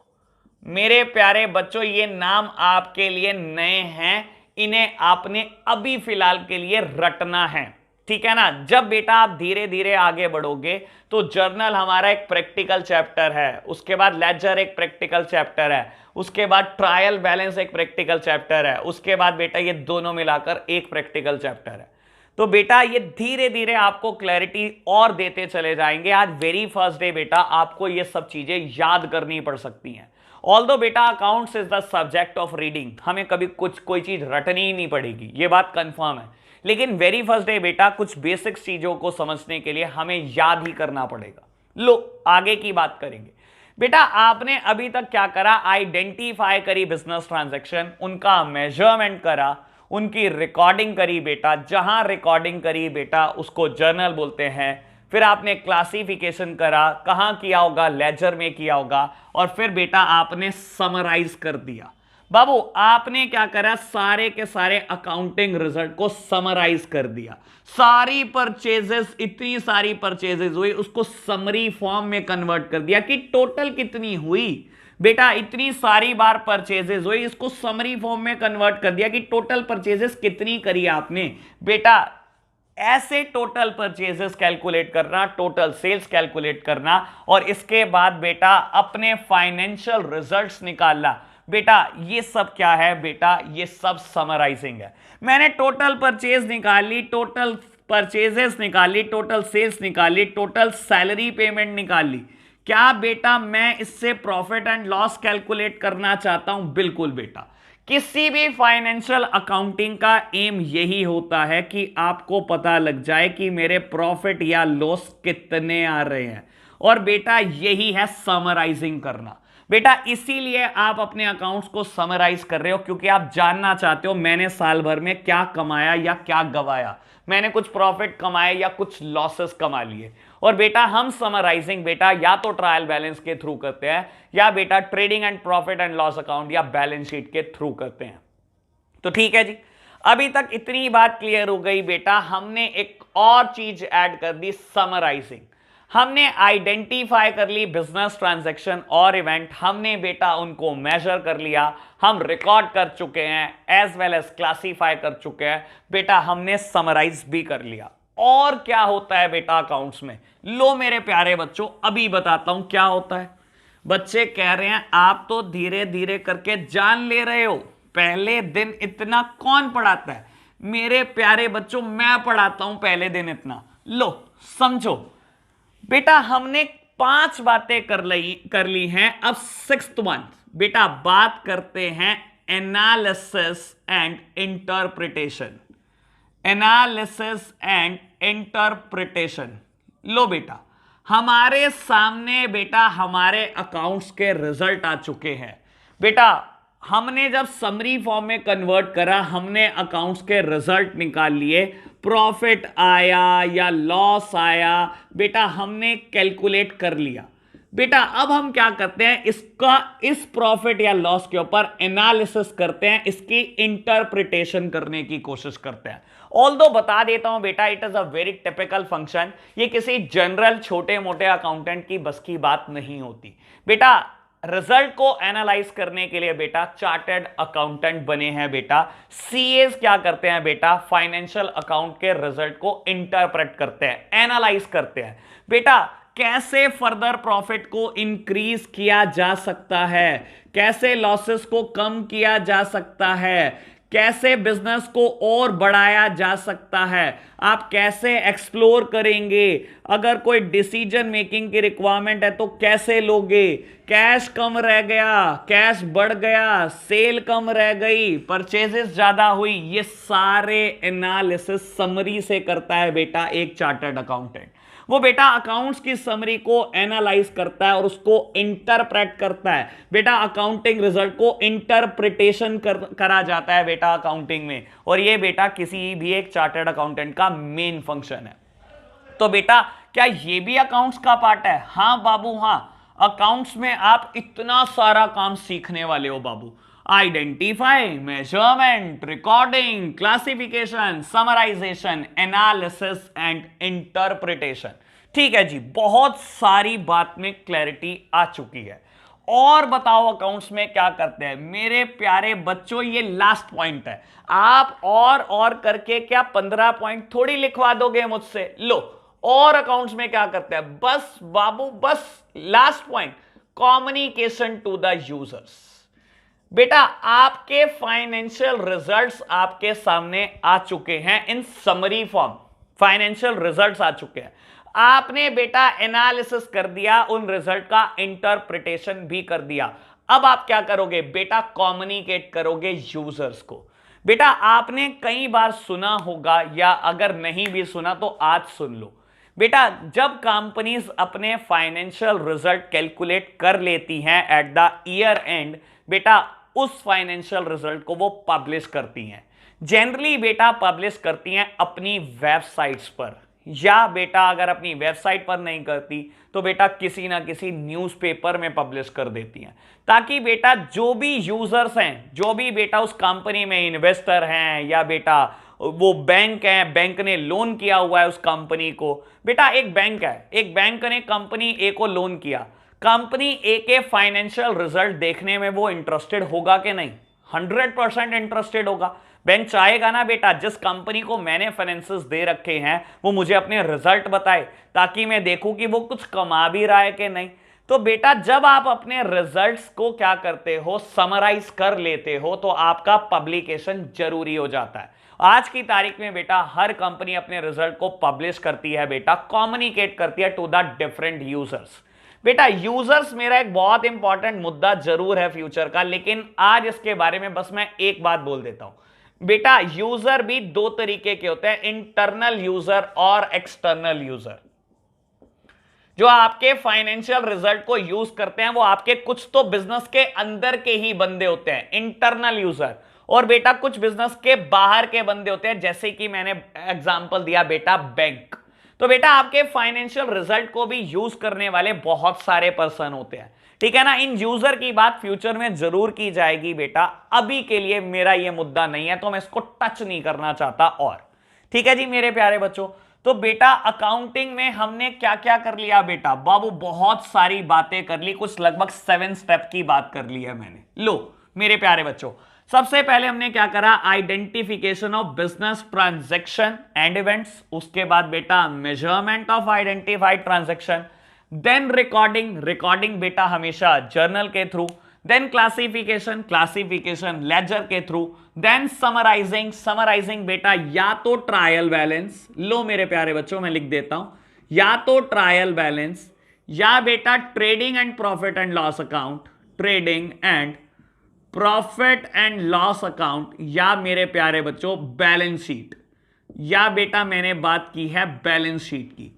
मेरे प्यारे बच्चों ये नाम आपके लिए नए हैं, इन्हें आपने अभी फिलहाल के लिए रटना है, ठीक है ना। जब बेटा आप धीरे धीरे आगे बढ़ोगे तो जर्नल हमारा एक प्रैक्टिकल चैप्टर है, उसके बाद लेजर एक प्रैक्टिकल चैप्टर है, उसके बाद ट्रायल बैलेंस एक प्रैक्टिकल चैप्टर है, उसके बाद बेटा ये दोनों मिलाकर एक प्रैक्टिकल चैप्टर है। तो बेटा ये धीरे धीरे आपको क्लैरिटी और देते चले जाएंगे। आज वेरी फर्स्ट डे बेटा आपको ये सब चीजें याद करनी पड़ सकती हैं। ऑल्दो बेटा accounts is the subject of reading, हमें कभी कोई चीज रटनी ही नहीं पड़ेगी, ये बात कंफर्म है। लेकिन वेरी फर्स्ट डे बेटा कुछ बेसिक्स चीजों को समझने के लिए हमें याद ही करना पड़ेगा। लो आगे की बात करेंगे। बेटा आपने अभी तक क्या करा, आइडेंटिफाई करी बिजनेस ट्रांजैक्शन, उनका मेजरमेंट करा, उनकी रिकॉर्डिंग करी बेटा। जहां रिकॉर्डिंग करी बेटा उसको जर्नल बोलते हैं। फिर आपने क्लासिफिकेशन करा, कहां किया होगा, लेजर में किया होगा। और फिर बेटा आपने समराइज कर दिया। बाबू आपने क्या करा, सारे के सारे अकाउंटिंग रिजल्ट को समराइज कर दिया। सारी परचेजेस, इतनी सारी परचेजेस हुई उसको समरी फॉर्म में कन्वर्ट कर दिया कि टोटल कितनी हुई बेटा। इतनी सारी बार परचेजेस हुई, इसको समरी फॉर्म में कन्वर्ट कर दिया कि टोटल परचेजेस कितनी करी आपने बेटा। ऐसे टोटल परचेजेस कैलकुलेट करना, टोटल सेल्स कैलकुलेट करना, और इसके बाद बेटा अपने फाइनेंशियल रिजल्ट्स निकालना बेटा। ये सब क्या है बेटा, ये सब समराइजिंग है। मैंने टोटल परचेज निकाली, टोटल परचेजेस निकाली, टोटल सेल्स निकाली, टोटल सैलरी पेमेंट निकाली। क्या बेटा मैं इससे प्रॉफिट एंड लॉस कैलकुलेट करना चाहता हूं? बिल्कुल बेटा, किसी भी फाइनेंशियल अकाउंटिंग का एम यही होता है कि आपको पता लग जाए कि मेरे प्रॉफिट या लॉस कितने आ रहे हैं, और बेटा यही है समराइजिंग करना। बेटा इसीलिए आप अपने अकाउंट्स को समराइज कर रहे हो, क्योंकि आप जानना चाहते हो मैंने साल भर में क्या कमाया या क्या गवाया, मैंने कुछ प्रॉफिट कमाए या कुछ लॉसेस कमा लिए। और बेटा हम समराइजिंग बेटा या तो ट्रायल बैलेंस के थ्रू करते हैं, या बेटा trading and profit and loss account या बैलेंस शीट के थ्रू करते हैं। तो ठीक है जी, अभी तक इतनी बात क्लियर हो गई बेटा। हमने एक और चीज ऐड कर दी, समराइजिंग। हमने आइडेंटिफाई कर ली बिजनेस ट्रांजैक्शन और इवेंट, हमने बेटा उनको मेजर कर लिया, हम रिकॉर्ड कर चुके हैं, एज वेल एज क्लासीफाई कर चुके हैं बेटा, हमने समराइज भी कर लिया। और क्या होता है बेटा अकाउंट्स में? लो मेरे प्यारे बच्चों, अभी बताता हूं क्या होता है। बच्चे कह रहे हैं आप तो धीरे धीरे करके जान ले रहे हो, पहले दिन इतना कौन पढ़ाता है? मेरे प्यारे बच्चों मैं पढ़ाता हूं पहले दिन इतना। लो समझो बेटा, हमने 5 बातें कर ली हैं। अब 6th वन बेटा बात करते हैं analysis and interpretation. Analysis and interpretation. लो बेटा, हमारे सामने बेटा हमारे अकाउंट्स के रिजल्ट आ चुके हैं। बेटा हमने जब समरी फॉर्म में कन्वर्ट करा, हमने अकाउंट्स के रिजल्ट निकाल लिए, प्रॉफिट आया या लॉस आया बेटा हमने कैलकुलेट कर लिया। बेटा अब हम क्या करते हैं, इस प्रॉफिट या लॉस के ऊपर एनालिसिस करते हैं, इसकी इंटरप्रिटेशन करने की कोशिश करते हैं। ऑल्दो बता देता हूं बेटा, it is a very typical function, ये किसी जनरल छोटे मोटे अकाउंटेंट की बस की बात नहीं होती। बेटा रिजल्ट को एनालाइज करने के लिए बेटा चार्टर्ड अकाउंटेंट बने हैं बेटा। सीएस क्या करते हैं बेटा, फाइनेंशियल अकाउंट के रिजल्ट को इंटरप्रेट करते हैं, एनालाइज करते हैं। बेटा कैसे फर्दर प्रॉफिट को इंक्रीज किया जा सकता है, कैसे लॉसेस को कम किया जा सकता है, कैसे बिजनेस को और बढ़ाया जा सकता है, आप कैसे एक्सप्लोर करेंगे, अगर कोई डिसीजन मेकिंग की रिक्वायरमेंट है तो कैसे लोगे, कैश कम रह गया, कैश बढ़ गया, सेल कम रह गई, परचेजेस ज्यादा हुई, ये सारे एनालिसिस समरी से करता है बेटा एक चार्टर्ड अकाउंटेंट। वो बेटा अकाउंट्स की समरी को एनालाइज करता है और उसको इंटरप्रेट करता है। बेटा अकाउंटिंग रिजल्ट को इंटरप्रिटेशन करा जाता है बेटा अकाउंटिंग में, और ये बेटा किसी भी एक चार्टर्ड अकाउंटेंट का मेन फंक्शन है। तो बेटा क्या ये भी अकाउंट्स का पार्ट है? हाँ बाबू हाँ, अकाउंट्स में आप इतना सारा काम सीखने वाले हो बाबू। Identify, measurement, recording, classification, summarisation, analysis and interpretation. ठीक है जी, बहुत सारी बात में क्लैरिटी आ चुकी है। और बताओ अकाउंट्स में क्या करते हैं मेरे प्यारे बच्चों, ये लास्ट पॉइंट है। आप और करके क्या 15 पॉइंट थोड़ी लिखवा दोगे मुझसे? लो, और अकाउंट्स में क्या करते हैं, बस बाबू बस last point, communication to the users. बेटा आपके फाइनेंशियल रिजल्ट्स आपके सामने आ चुके हैं in summary form, financial results आ चुके हैं, आपने बेटा एनालिसिस कर दिया, उन रिजल्ट का इंटरप्रिटेशन भी कर दिया। अब आप क्या करोगे बेटा, कम्युनिकेट करोगे यूजर्स को। बेटा आपने कई बार सुना होगा, या अगर नहीं भी सुना तो आज सुन लो। बेटा जब कंपनीज अपने फाइनेंशियल रिजल्ट कैलकुलेट कर लेती हैं एट द ईयर एंड, बेटा उस फाइनेंशियल रिजल्ट को वो पब्लिश करती हैं। जनरली बेटा पब्लिश करती हैं अपनी वेबसाइट्स पर, या बेटा अगर अपनी वेबसाइट पर नहीं करती तो बेटा किसी ना किसी न्यूज़पेपर में पब्लिश कर देती हैं, ताकि बेटा जो भी यूजर्स हैं, जो भी बेटा उस कंपनी में इन्वेस्टर हैं, या बेटा वो बैंक है, बैंक ने लोन किया हुआ है उस कंपनी को। बेटा एक बैंक है, एक बैंक ने कंपनी ए को लोन किया, कंपनी ए के फाइनेंशियल रिजल्ट देखने में वो इंटरेस्टेड होगा कि नहीं? 100% इंटरेस्टेड होगा। बैंक चाहेगा ना बेटा जिस कंपनी को मैंने फाइनेंसेस दे रखे हैं वो मुझे अपने रिजल्ट बताए, ताकि मैं देखूं कि वो कुछ कमा भी रहा है कि नहीं। तो बेटा जब आप अपने रिजल्ट्स को क्या करते हो, समराइज कर लेते हो, तो आपका पब्लिकेशन जरूरी हो जाता है। आज की तारीख में बेटा हर कंपनी अपने रिजल्ट को पब्लिश करती है बेटा, कम्युनिकेट करती है टू द डिफरेंट यूजर्स। बेटा यूजर्स मेरा एक बहुत इंपॉर्टेंट मुद्दा जरूर है फ्यूचर का, लेकिन आज इसके बारे में बस मैं एक बात बोल देता हूं। बेटा यूजर भी दो तरीके के होते हैं, इंटरनल यूजर और एक्सटर्नल यूजर। जो आपके फाइनेंशियल रिजल्ट को यूज करते हैं वो आपके कुछ तो बिजनेस के अंदर के ही बंदे होते हैं, इंटरनल यूजर, और बेटा कुछ बिजनेस के बाहर के बंदे होते हैं, जैसे कि मैंने एग्जांपल दिया बेटा बैंक। तो बेटा आपके फाइनेंशियल रिजल्ट को भी यूज करने वाले बहुत सारे पर्सन होते हैं, ठीक है ना। इन यूजर की बात फ्यूचर में जरूर की जाएगी बेटा, अभी के लिए मेरा ये मुद्दा नहीं है तो मैं इसको टच नहीं करना चाहता। और ठीक है जी मेरे प्यारे बच्चों, तो बेटा अकाउंटिंग में हमने क्या क्या कर लिया बेटा, बाबू बहुत सारी बातें कर ली, कुछ लगभग 7 स्टेप की बात कर ली है मैंने। लो मेरे प्यारे बच्चों, सबसे पहले हमने क्या करा, identification of business transaction and events, उसके बाद बेटा measurement of identified transaction, then recording बेटा हमेशा जर्नल के थ्रू, देन क्लासिफिकेशन लेजर के थ्रू, देन समराइजिंग बेटा या तो ट्रायल बैलेंस, लो मेरे प्यारे बच्चों मैं लिख देता हूं, या तो ट्रायल बैलेंस या बेटा trading and profit and loss account, trading and profit and loss account, या मेरे प्यारे बच्चों बैलेंस शीट, या बेटा मैंने बात की है बैलेंस शीट की।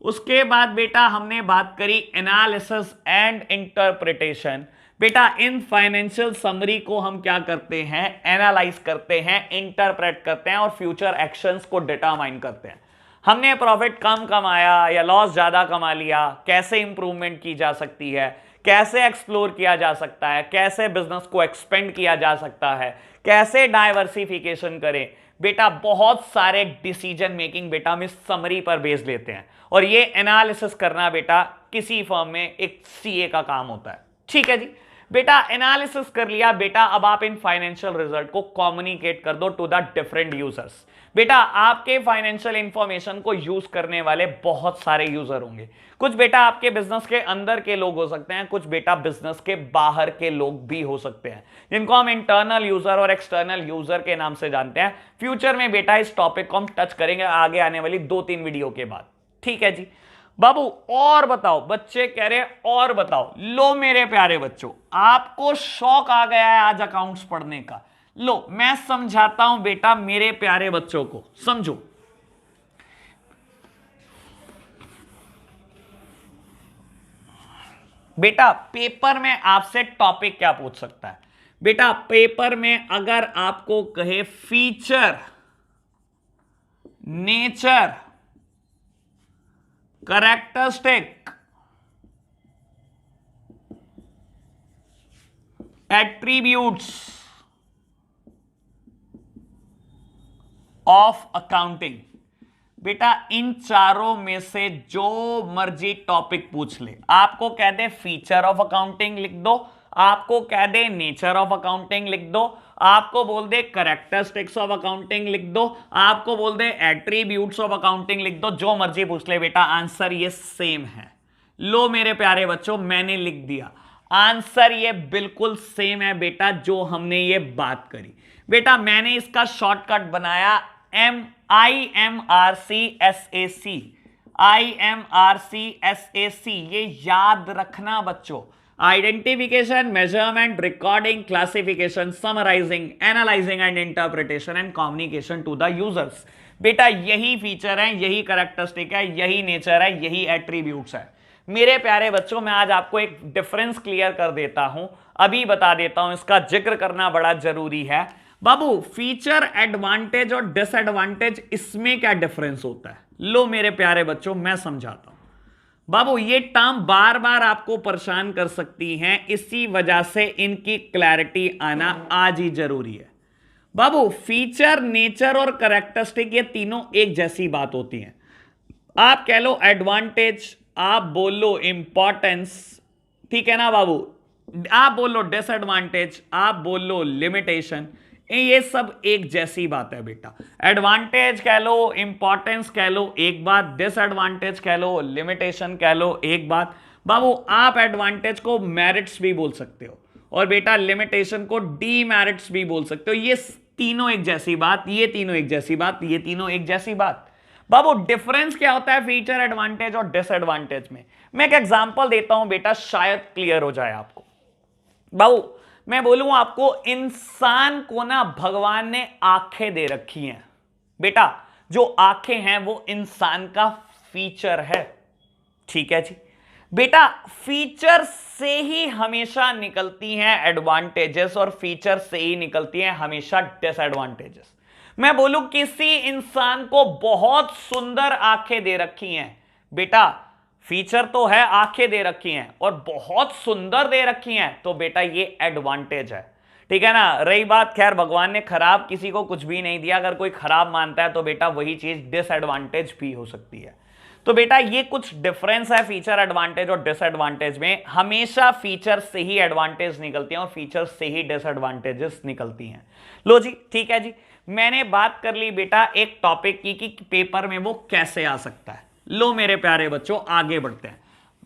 उसके बाद बेटा हमने बात करी एनालिसिस एंड इंटरप्रिटेशन। बेटा इन फाइनेंशियल समरी को हम क्या करते हैं, एनालाइज करते हैं, इंटरप्रेट करते हैं और फ्यूचर एक्शंस को डिटरमाइन करते हैं। हमने प्रॉफिट कम कमाया या लॉस ज्यादा कमा लिया, कैसे इंप्रूवमेंट की जा सकती है, कैसे एक्सप्लोर किया जा सकता है, कैसे बिजनेस को एक्सपेंड किया जा सकता है, कैसे डाइवर्सिफिकेशन करें। बेटा बहुत सारे डिसीजन मेकिंग बेटा हम इस समरी पर बेस लेते हैं, और ये एनालिसिस करना बेटा किसी फर्म में एक सीए का काम होता है, ठीक है जी। बेटा एनालिसिस कर लिया बेटा, अब आप इन फाइनेंशियल रिजल्ट को कम्युनिकेट कर दो टू द डिफरेंट यूजर्स। बेटा आपके फाइनेंशियल इंफॉर्मेशन को यूज करने वाले बहुत सारे यूजर होंगे, कुछ बेटा आपके बिजनेस के अंदर के लोग हो सकते हैं, कुछ बेटा बिजनेस के बाहर के लोग भी हो सकते हैं, जिनको हम इंटरनल यूजर और एक्सटर्नल यूजर के नाम से जानते हैं। फ्यूचर में बेटा इस टॉपिक को हम टच करेंगे आगे आने वाली 2-3 वीडियो के बाद, ठीक है जी। बाबू और बताओ, बच्चे कह रहे और बताओ। लो मेरे प्यारे बच्चों, आपको शौक आ गया है आज अकाउंट्स पढ़ने का, लो मैं समझाता हूं बेटा मेरे प्यारे बच्चों को, समझो। बेटा पेपर में आपसे टॉपिक क्या पूछ सकता है, बेटा पेपर में अगर आपको कहे feature, nature, characteristic, attributes of accounting, बेटा इन चारों में से जो मर्जी टॉपिक पूछ ले, आपको कह दे फीचर ऑफ अकाउंटिंग लिख दो, आपको कह दे नेचर ऑफ अकाउंटिंग लिख दो, आपको बोल दे कैरेक्टरिस्टिक्स ऑफ अकाउंटिंग लिख दो, आपको बोल दे एट्रीब्यूट्स ऑफ अकाउंटिंग लिख दो, जो मर्जी पूछ ले बेटा आंसर ये सेम है। लो मेरे प्यारे बच्चों मैंने लिख दिया, आंसर ये बिल्कुल सेम है बेटा जो हमने ये बात करी। बेटा मैंने इसका शॉर्टकट बनाया IMRCSAC, ये याद रखना बच्चों, identification, measurement, recording, classification, summarising, analysing and interpretation and communication to the users. बेटा यही फीचर है, यही कैरेक्टरिस्टिक है, यही नेचर है, यही एट्रीब्यूट्स है। मेरे प्यारे बच्चों मैं आज आपको एक डिफरेंस क्लियर कर देता हूं, अभी बता देता हूं, इसका जिक्र करना बड़ा जरूरी है। बाबू फीचर, एडवांटेज और डिसएडवांटेज, इसमें क्या डिफरेंस होता है, लो मेरे प्यारे बच्चों मैं समझाता हूं। बाबू ये टर्म बार बार आपको परेशान कर सकती हैं, इसी वजह से इनकी क्लैरिटी आना आज ही जरूरी है। बाबू फीचर, नेचर और कैरेक्टरिस्टिक ये तीनों एक जैसी बात होती हैं। आप कह लो एडवांटेज, आप बोल लो इंपॉर्टेंस, ठीक है ना बाबू, आप बोल लो डिसएडवांटेज, आप बोल लो लिमिटेशन, ये सब एक जैसी बात है बेटा। एडवांटेज कह लो, इंपॉर्टेंस कह लो एक बात, डिसएडवांटेज कह लो, लिमिटेशन कह लो एक बात। बाबू आप एडवांटेज को मेरिट्स भी बोल सकते हो और बेटा लिमिटेशन को डीमेरिट्स भी बोल सकते हो, ये तीनों एक जैसी बात, ये तीनों एक जैसी बात, ये तीनों एक जैसी बात। बाबू डिफरेंस क्या होता है फीचर एडवांटेज और डिसएडवांटेज में? मैं एक एग्जांपल देता हूं बेटा, शायद क्लियर हो जाए आपको। बाबू मैं बोलूं आपको, इंसान को ना भगवान ने आंखें दे रखी हैं बेटा। जो आंखें हैं वो इंसान का फीचर है, ठीक है जी बेटा। फीचर से ही हमेशा निकलती हैं एडवांटेजेस और फीचर से ही निकलती हैं हमेशा डिसएडवांटेजेस। मैं बोलूं किसी इंसान को बहुत सुंदर आंखें दे रखी हैं बेटा, फीचर तो है आंखें दे रखी हैं और बहुत सुंदर दे रखी हैं, तो बेटा ये एडवांटेज है, ठीक है ना। रही बात, खैर भगवान ने खराब किसी को कुछ भी नहीं दिया, अगर कोई खराब मानता है तो बेटा वही चीज डिसएडवांटेज भी हो सकती है। तो बेटा ये कुछ डिफरेंस है फीचर एडवांटेज और डिसएडवांटेज में। हमेशा फीचर से ही एडवांटेज निकलती हैं और फीचर से ही डिसएडवांटेजेस निकलती हैं। लो जी ठीक है जी, मैंने बात कर ली बेटा एक टॉपिक की कि पेपर में वो कैसे आ सकता है। लो मेरे प्यारे बच्चों आगे बढ़ते हैं।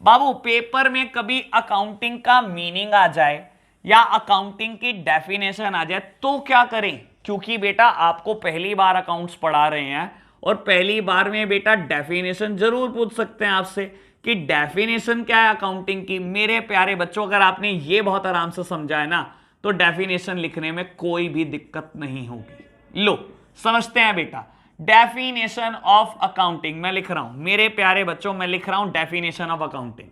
बाबू पेपर में कभी अकाउंटिंग का मीनिंग आ जाए या अकाउंटिंग की डेफिनेशन आ जाए तो क्या करें, क्योंकि बेटा आपको पहली बार अकाउंट्स पढ़ा रहे हैं और पहली बार में बेटा डेफिनेशन जरूर पूछ सकते हैं आपसे कि डेफिनेशन क्या है अकाउंटिंग की। मेरे प्यारे बच्चों अगर आपने ये बहुत आराम से समझा है ना तो डेफिनेशन लिखने में कोई भी दिक्कत नहीं होगी। लो समझते हैं बेटा, डेफिनेशन ऑफ अकाउंटिंग मैं लिख रहा हूं मेरे प्यारे बच्चों, मैं लिख रहा हूं डेफिनेशन ऑफ अकाउंटिंग।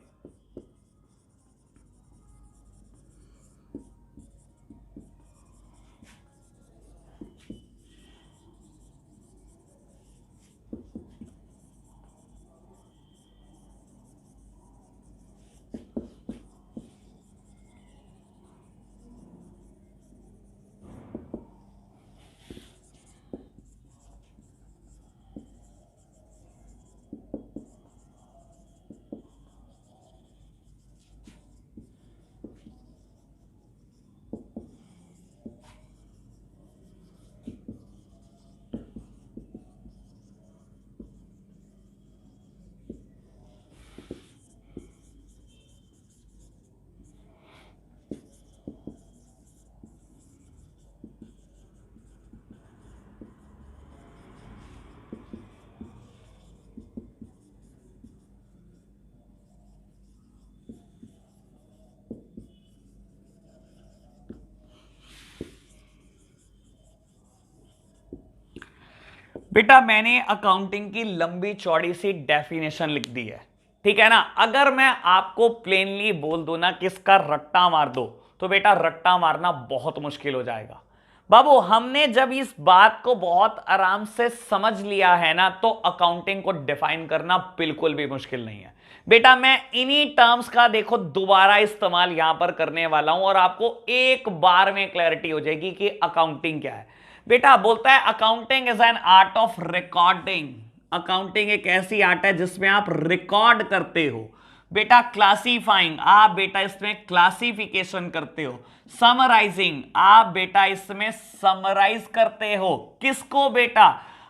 बेटा मैंने अकाउंटिंग की लंबी चौड़ी सी डेफिनेशन लिख दी है, ठीक है ना। अगर मैं आपको प्लेनली बोल दूं ना कि इसका रट्टा मार दो तो बेटा रट्टा मारना बहुत मुश्किल हो जाएगा। बाबू हमने जब इस बात को बहुत आराम से समझ लिया है ना तो अकाउंटिंग को डिफाइन करना बिल्कुल भी मुश्किल नहीं है बेटा। मैं इन्हीं टर्म्स का देखो दोबारा इस्तेमाल यहां पर करने वाला हूं और आपको एक बार में क्लैरिटी हो जाएगी कि अकाउंटिंग क्या है। बेटा बोलता है accounting is an art of recording. Accounting एक ऐसी आर्ट है जिसमें आप रिकॉर्ड करते हो बेटा। क्लासीफाइंग आप बेटा इसमें क्लासिफिकेशन करते हो। समराइजिंग आप बेटा इसमें समराइज करते हो। किसको बेटा?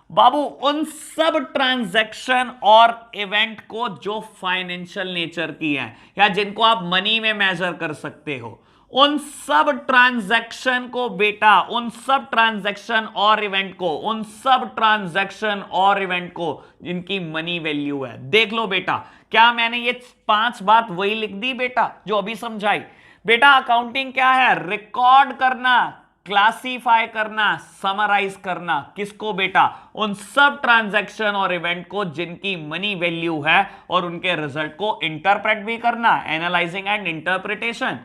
बाबू उन सब ट्रांजैक्शन और इवेंट को जो फाइनेंशियल नेचर की है या जिनको आप मनी में मेजर कर सकते हो, उन सब ट्रांजैक्शन को बेटा, उन सब ट्रांजैक्शन और इवेंट को, उन सब ट्रांजैक्शन और इवेंट को जिनकी मनी वैल्यू है। देख लो बेटा, क्या मैंने ये 5 बात वही लिख दी बेटा जो अभी समझाई? बेटा अकाउंटिंग क्या है? रिकॉर्ड करना, क्लासिफाई करना, समराइज करना। किसको बेटा? उन सब ट्रांजैक्शन और इवेंट को जिनकी मनी वैल्यू है और उनके रिजल्ट को इंटरप्रेट भी करना, एनालाइजिंग एंड इंटरप्रिटेशन।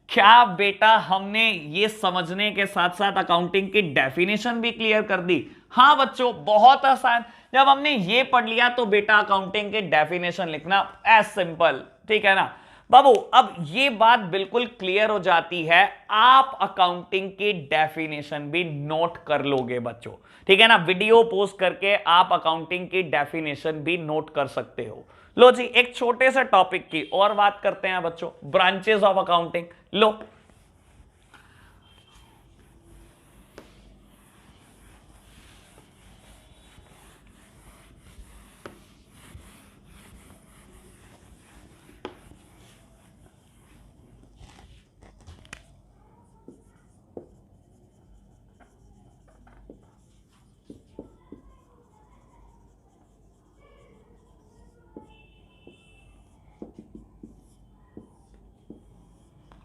क्या बेटा हमने ये समझने के साथ साथ अकाउंटिंग की डेफिनेशन भी क्लियर कर दी? हां बच्चों बहुत आसान। जब हमने ये पढ़ लिया तो बेटा अकाउंटिंग की डेफिनेशन लिखना एज सिंपल, ठीक है ना बाबू। अब ये बात बिल्कुल क्लियर हो जाती है, आप अकाउंटिंग की डेफिनेशन भी नोट कर लोगे बच्चों, ठीक है ना। वीडियो पोस्ट करके आप अकाउंटिंग की डेफिनेशन भी नोट कर सकते हो। लो जी एक छोटे से टॉपिक की और बात करते हैं बच्चों, ब्रांचेस ऑफ अकाउंटिंग। लो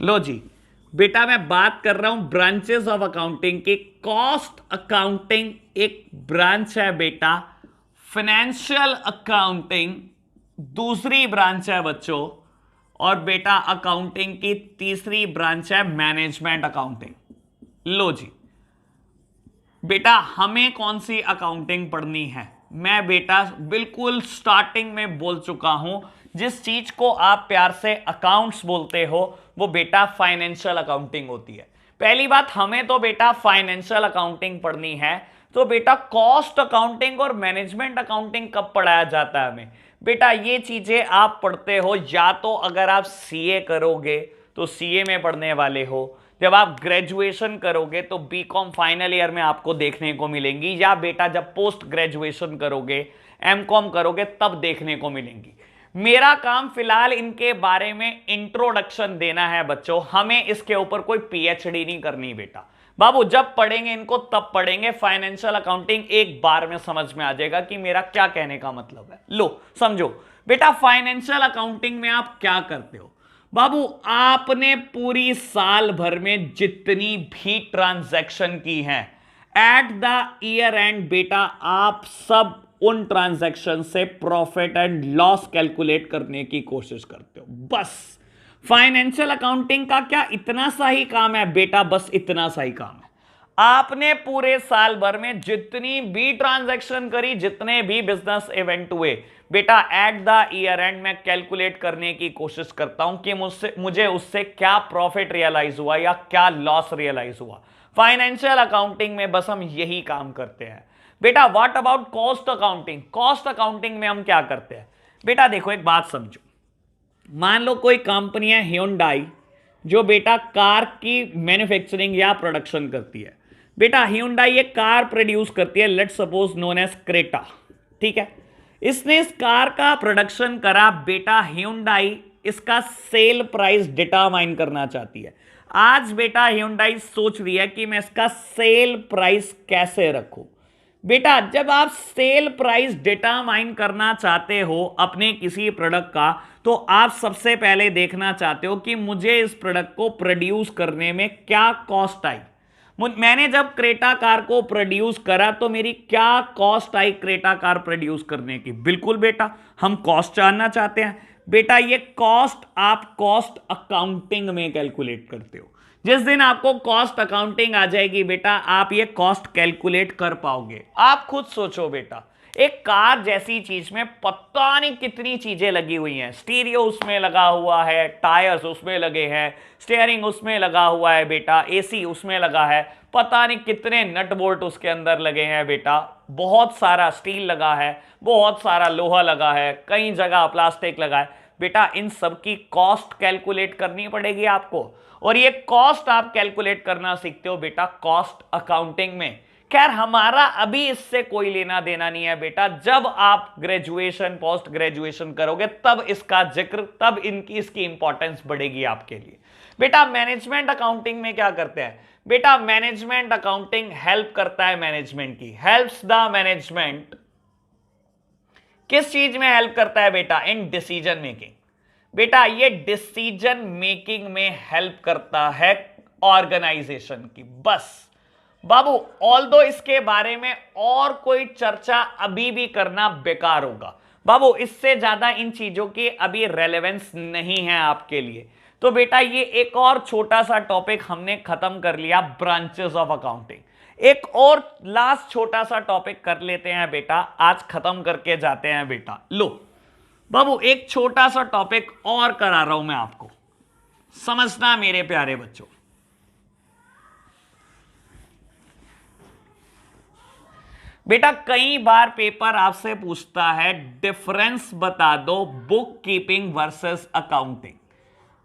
लो जी बेटा, मैं बात कर रहा हूं ब्रांचेस ऑफ अकाउंटिंग की। कॉस्ट अकाउंटिंग एक ब्रांच है बेटा, फाइनेंशियल अकाउंटिंग दूसरी ब्रांच है बच्चों, और बेटा अकाउंटिंग की तीसरी ब्रांच है मैनेजमेंट अकाउंटिंग। लो जी बेटा, हमें कौन सी अकाउंटिंग पढ़नी है? मैं बेटा बिल्कुल स्टार्टिंग में बोल चुका हूं, जिस चीज को आप प्यार से अकाउंट्स बोलते हो वो बेटा फाइनेंशियल अकाउंटिंग होती है। पहली बात, हमें तो बेटा फाइनेंशियल अकाउंटिंग पढ़नी है, तो बेटा कॉस्ट अकाउंटिंग और मैनेजमेंट अकाउंटिंग कब पढ़ाया जाता है हमें? बेटा ये चीजें आप पढ़ते हो या तो अगर आप सीए करोगे तो सीए में पढ़ने वाले हो, जब आप ग्रेजुएशन करोगे तो बीकॉम फाइनल ईयर में आपको देखने को मिलेंगी, या बेटा जब पोस्ट ग्रेजुएशन करोगे एमकॉम करोगे तब देखने को मिलेंगी। मेरा काम फिलहाल इनके बारे में इंट्रोडक्शन देना है बच्चों, हमें इसके ऊपर कोई पीएचडी नहीं करनी बेटा। बाबू जब पढ़ेंगे इनको तब पढ़ेंगे, फाइनेंशियल अकाउंटिंग एक बार में समझ में आ जाएगा कि मेरा क्या कहने का मतलब है। लो समझो बेटा, फाइनेंशियल अकाउंटिंग में आप क्या करते हो? बाबू आपने पूरी साल भर में जितनी भी ट्रांजैक्शन की हैं एट द ईयर एंड बेटा आप सब उन ट्रांजैक्शन से प्रॉफिट एंड लॉस कैलकुलेट करने की कोशिश करते हो। बस फाइनेंशियल अकाउंटिंग का क्या इतना सा ही काम है बेटा? बस इतना सा ही काम है। आपने पूरे साल भर में जितनी भी ट्रांजैक्शन करी, जितने भी बिजनेस इवेंट हुए बेटा, एट द ईयर एंड में कैलकुलेट करने की कोशिश करता हूं कि मुझे उससे क्या प्रॉफिट रियलाइज हुआ या क्या लॉस रियलाइज हुआ। फाइनेंशियल अकाउंटिंग में बस हम यही काम करते हैं बेटा। What about cost accounting? Cost accounting में हम क्या करते हैं बेटा? देखो एक बात समझो, मान लो कोई कंपनी है ह्यूंडई जो बेटा कार की मैन्युफैक्चरिंग या प्रोडक्शन करती है। बेटा ह्यूंडई एक कार प्रोड्यूस करती है, let's suppose known as Creta, ठीक है। इसने इस कार का प्रोडक्शन करा बेटा, ह्यूंडई इसका सेल प्राइस डिटरमाइन करना चाहती है। आज बेटा ह्यूंडई सोच रही है कि मैं इसका सेल प्राइस कैसे रखूं। बेटा जब आप सेल प्राइस डिटरमाइन करना चाहते हो अपने किसी प्रोडक्ट का, तो आप सबसे पहले देखना चाहते हो कि मुझे इस प्रोडक्ट को प्रोड्यूस करने में क्या कॉस्ट आई। मैंने जब क्रेटा कार को प्रोड्यूस करा तो मेरी क्या कॉस्ट आई क्रेटा कार प्रोड्यूस करने की? बिल्कुल बेटा, हम कॉस्ट जानना चाहते हैं। बेटा ये कॉस्ट आप कॉस्ट अकाउंटिंग में कैलकुलेट करते हो। जिस दिन आपको कॉस्ट अकाउंटिंग आ जाएगी बेटा, आप ये कॉस्ट कैलकुलेट कर पाओगे। आप खुद सोचो बेटा, एक कार जैसी चीज में पता नहीं कितनी चीजें लगी हुई हैं। स्टीरियो उसमें लगा हुआ है, टायर्स उसमें लगे हैं, स्टीयरिंग उसमें लगा हुआ है बेटा, एसी उसमें लगा है, पता नहीं कितने नट बोल्ट उसके अंदर लगे हैं बेटा, बहुत सारा स्टील लगा है, बहुत सारा लोहा लगा है, कई जगह प्लास्टिक लगा है बेटा। इन सब की कॉस्ट कैलकुलेट करनी पड़ेगी आपको, और ये कॉस्ट आप कैलकुलेट करना सीखते हो बेटा कॉस्ट अकाउंटिंग में। खैर हमारा अभी इससे कोई लेना देना नहीं है बेटा, जब आप ग्रेजुएशन पोस्ट ग्रेजुएशन करोगे तब इसका जिक्र, तब इसकी इंपॉर्टेंस बढ़ेगी आपके लिए। बेटा मैनेजमेंट अकाउंटिंग में क्या करते हैं बेटा? मैनेजमेंट अकाउंटिंग हेल्प करता है मैनेजमेंट की, हेल्प्स द मैनेजमेंट। किस चीज में हेल्प करता है बेटा? In decision making. बेटा ये डिसीजन मेकिंग में हेल्प करता है ऑर्गेनाइजेशन की। बस बाबू, ऑल्दो इसके बारे में और कोई चर्चा अभी भी करना बेकार होगा बाबू, इससे ज्यादा इन चीजों की अभी रेलेवेंस नहीं है आपके लिए। तो बेटा ये एक और छोटा सा टॉपिक हमने खत्म कर लिया, ब्रांचेस ऑफ अकाउंटिंग। एक और लास्ट छोटा सा टॉपिक कर लेते हैं बेटा, आज खत्म करके जाते हैं बेटा। लो बाबू एक छोटा सा टॉपिक और करा रहा हूं मैं आपको, समझना मेरे प्यारे बच्चों। बेटा कई बार पेपर आपसे पूछता है डिफरेंस बता दो book keeping versus accounting.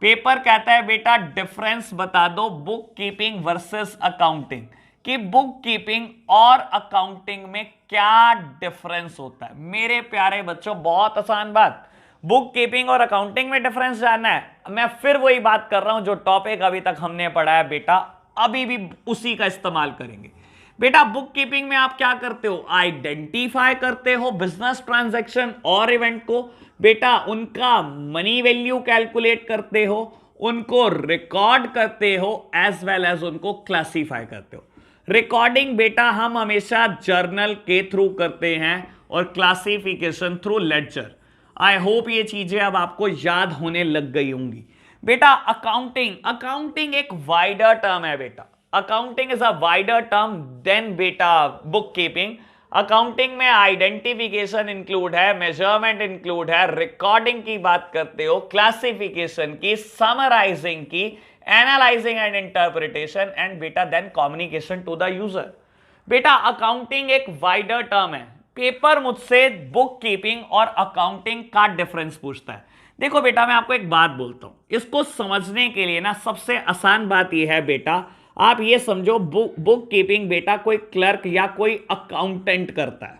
Paper कहता है बेटा डिफरेंस बता दो बुक कीपिंग वर्सेस अकाउंटिंग, कि बुक कीपिंग और अकाउंटिंग में क्या डिफरेंस होता है। मेरे प्यारे बच्चों बहुत आसान बात, बुक कीपिंग और अकाउंटिंग में डिफरेंस जानना है। मैं फिर वही बात कर रहा हूं जो टॉपिक अभी तक हमने पढ़ा है बेटा, अभी भी उसी का इस्तेमाल करेंगे। बेटा बुक कीपिंग में आप क्या करते हो? आइडेंटिफाई करते हो बिजनेस ट्रांजैक्शन और इवेंट को, बेटा उनका मनी वैल्यू कैलकुलेट करते हो, उनको रिकॉर्ड करते हो एज वेल एज उनको क्लासीफाई करते हो। रिकॉर्डिंग बेटा हम हमेशा जर्नल के थ्रू करते हैं और classification through ledger. I hope ये चीजें अब आपको याद होने लग गई होंगी। बेटा अकाउंटिंग एक वाइडर टर्म है बेटा। Accounting is a wider term than बेटा बुक कीपिंग। अकाउंटिंग में आइडेंटिफिकेशन इंक्लूड है, मेजरमेंट इंक्लूड है, रिकॉर्डिंग की बात करते हो, क्लासिफिकेशन की, समराइजिंग की, एनालाइजिंग एंड इंटरप्रिटेशन एंड बेटा then communication to the user. बेटा अकाउंटिंग एक वाइडर टर्म है। पेपर मुझसे बुक कीपिंग और अकाउंटिंग का डिफरेंस पूछता है। देखो बेटा मैं आपको एक बात बोलता हूं, इसको समझने के लिए ना सबसे आसान बात यह है बेटा, आप ये समझो बुक कीपिंग बेटा कोई क्लर्क या कोई अकाउंटेंट करता है।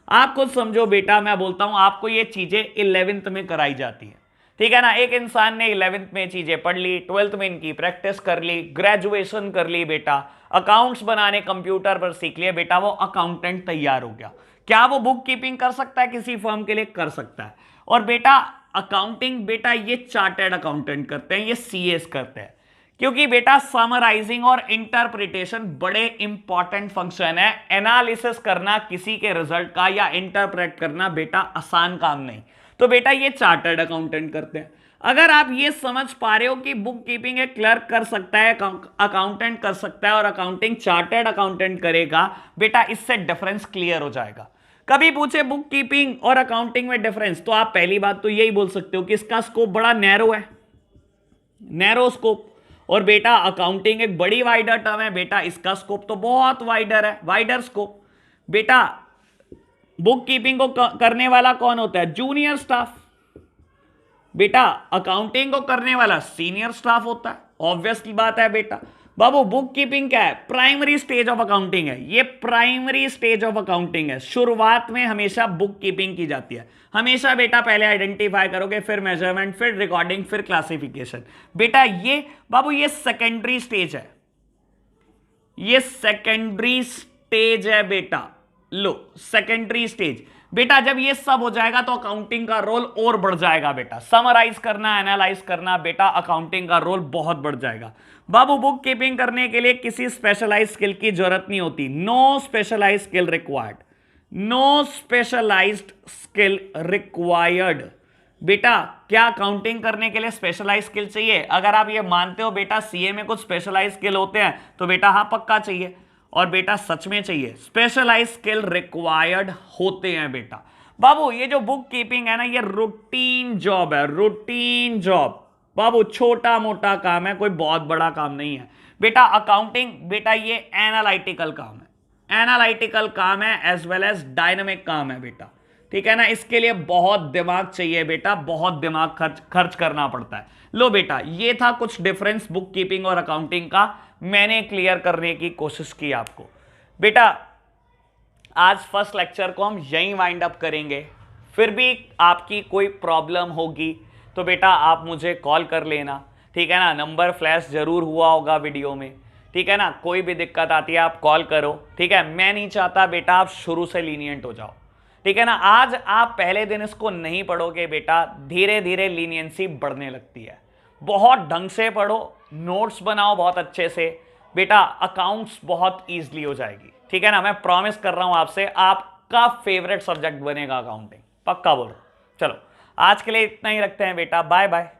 आप खुद समझो बेटा, मैं बोलता हूं आपको ये चीजें 11th में कराई जाती है, ठीक है ना। एक इंसान ने 11th में चीजें पढ़ ली, 12th में इनकी प्रैक्टिस कर ली, ग्रेजुएशन कर ली बेटा, अकाउंट्स बनाने कंप्यूटर पर सीख लिया बेटा, वो अकाउंटेंट तैयार हो गया। क्या वो बुक कीपिंग कर सकता है किसी फर्म के लिए? कर सकता है। और बेटा अकाउंटिंग बेटा ये चार्टर्ड अकाउंटेंट करते हैं, ये सीएस करते हैं, क्योंकि बेटा समराइजिंग और इंटरप्रिटेशन बड़े इंपॉर्टेंट फंक्शन है। एनालिसिस करना किसी के रिजल्ट का या इंटरप्रेट करना बेटा आसान काम नहीं, तो बेटा ये चार्टर्ड अकाउंटेंट करते हैं। अगर आप ये समझ पा रहे हो कि बुक कीपिंग एक क्लर्क कर सकता है, अकाउंटेंट कर सकता है और अकाउंटिंग चार्टर्ड अकाउंटेंट करेगा, बेटा इससे डिफरेंस क्लियर हो जाएगा। कभी पूछे बुक कीपिंग और अकाउंटिंग में डिफरेंस, तो आप पहली बात तो यही बोल सकते हो कि इसका स्कोप बड़ा नैरो है, नैरो स्कोप। और बेटा अकाउंटिंग एक बड़ी वाइडर टर्म है बेटा, इसका स्कोप तो बहुत वाइडर है, वाइडर स्कोप। बेटा बुक कीपिंग को करने वाला कौन होता है? Junior staff. बेटा अकाउंटिंग को करने वाला सीनियर स्टाफ होता है, ऑब्वियस की बात है बेटा। बाबू बुक कीपिंग क्या है? प्राइमरी स्टेज ऑफ अकाउंटिंग है, ये प्राइमरी स्टेज ऑफ अकाउंटिंग है। शुरुआत में हमेशा बुक कीपिंग की जाती है, हमेशा बेटा पहले आइडेंटिफाई करोगे, फिर मेजरमेंट, फिर रिकॉर्डिंग, फिर क्लासिफिकेशन। बेटा ये बाबू ये सेकेंडरी स्टेज है, ये सेकेंडरी स्टेज है बेटा। लो सेकेंडरी स्टेज बेटा, जब ये सब हो जाएगा तो अकाउंटिंग का रोल और बढ़ जाएगा बेटा। समराइज करना, एनालाइज करना बेटा, अकाउंटिंग का रोल बहुत बढ़ जाएगा। बाबू बुक कीपिंग करने के लिए किसी स्पेशलाइज स्किल की जरूरत नहीं होती, no specialise skill required, no specialised skill required. बेटा क्या अकाउंटिंग करने के लिए स्पेशलाइज स्किल चाहिए? अगर आप ये मानते हो बेटा सीए में कुछ स्पेशलाइज स्किल होते हैं, तो बेटा हाँ पक्का चाहिए, और बेटा सच में चाहिए, स्पेशलाइज स्किल रिक्वायर्ड होते हैं बेटा। बाबू ये जो बुक कीपिंग है ना, ये रूटीन जॉब है, रूटीन जॉब बाबू, छोटा मोटा काम है, कोई बहुत बड़ा काम नहीं है बेटा। अकाउंटिंग बेटा ये एनालिटिकल काम है, एनालिटिकल काम है एज वेल एज डायनामिक काम है बेटा, ठीक है ना। इसके लिए बहुत दिमाग चाहिए बेटा, बहुत दिमाग खर्च करना पड़ता है। लो बेटा ये था कुछ डिफरेंस बुक कीपिंग और अकाउंटिंग का, मैंने क्लियर करने की कोशिश की आपको। बेटा आज फर्स्ट लेक्चर को हम यहीं वाइंड अप करेंगे, फिर भी आपकी कोई प्रॉब्लम होगी तो बेटा आप मुझे कॉल कर लेना, ठीक है ना। नंबर फ्लैश जरूर हुआ होगा वीडियो में, ठीक है ना। कोई भी दिक्कत आती है आप कॉल करो, ठीक है। मैं नहीं चाहता बेटा आप शुरू से लीनियंट हो जाओ, ठीक है ना। आज आप पहले दिन इसको नहीं पढ़ोगे बेटा, धीरे धीरे लीनियंसी बढ़ने लगती है। बहुत ढंग से पढ़ो, नोट्स बनाओ बहुत अच्छे से बेटा, अकाउंट्स बहुत ईजिली हो जाएगी, ठीक है ना। मैं प्रॉमिस कर रहा हूं आपसे, आपका फेवरेट सब्जेक्ट बनेगा अकाउंटिंग, पक्का बोल रहा हूं। चलो आज के लिए इतना ही रखते हैं बेटा, बाय बाय।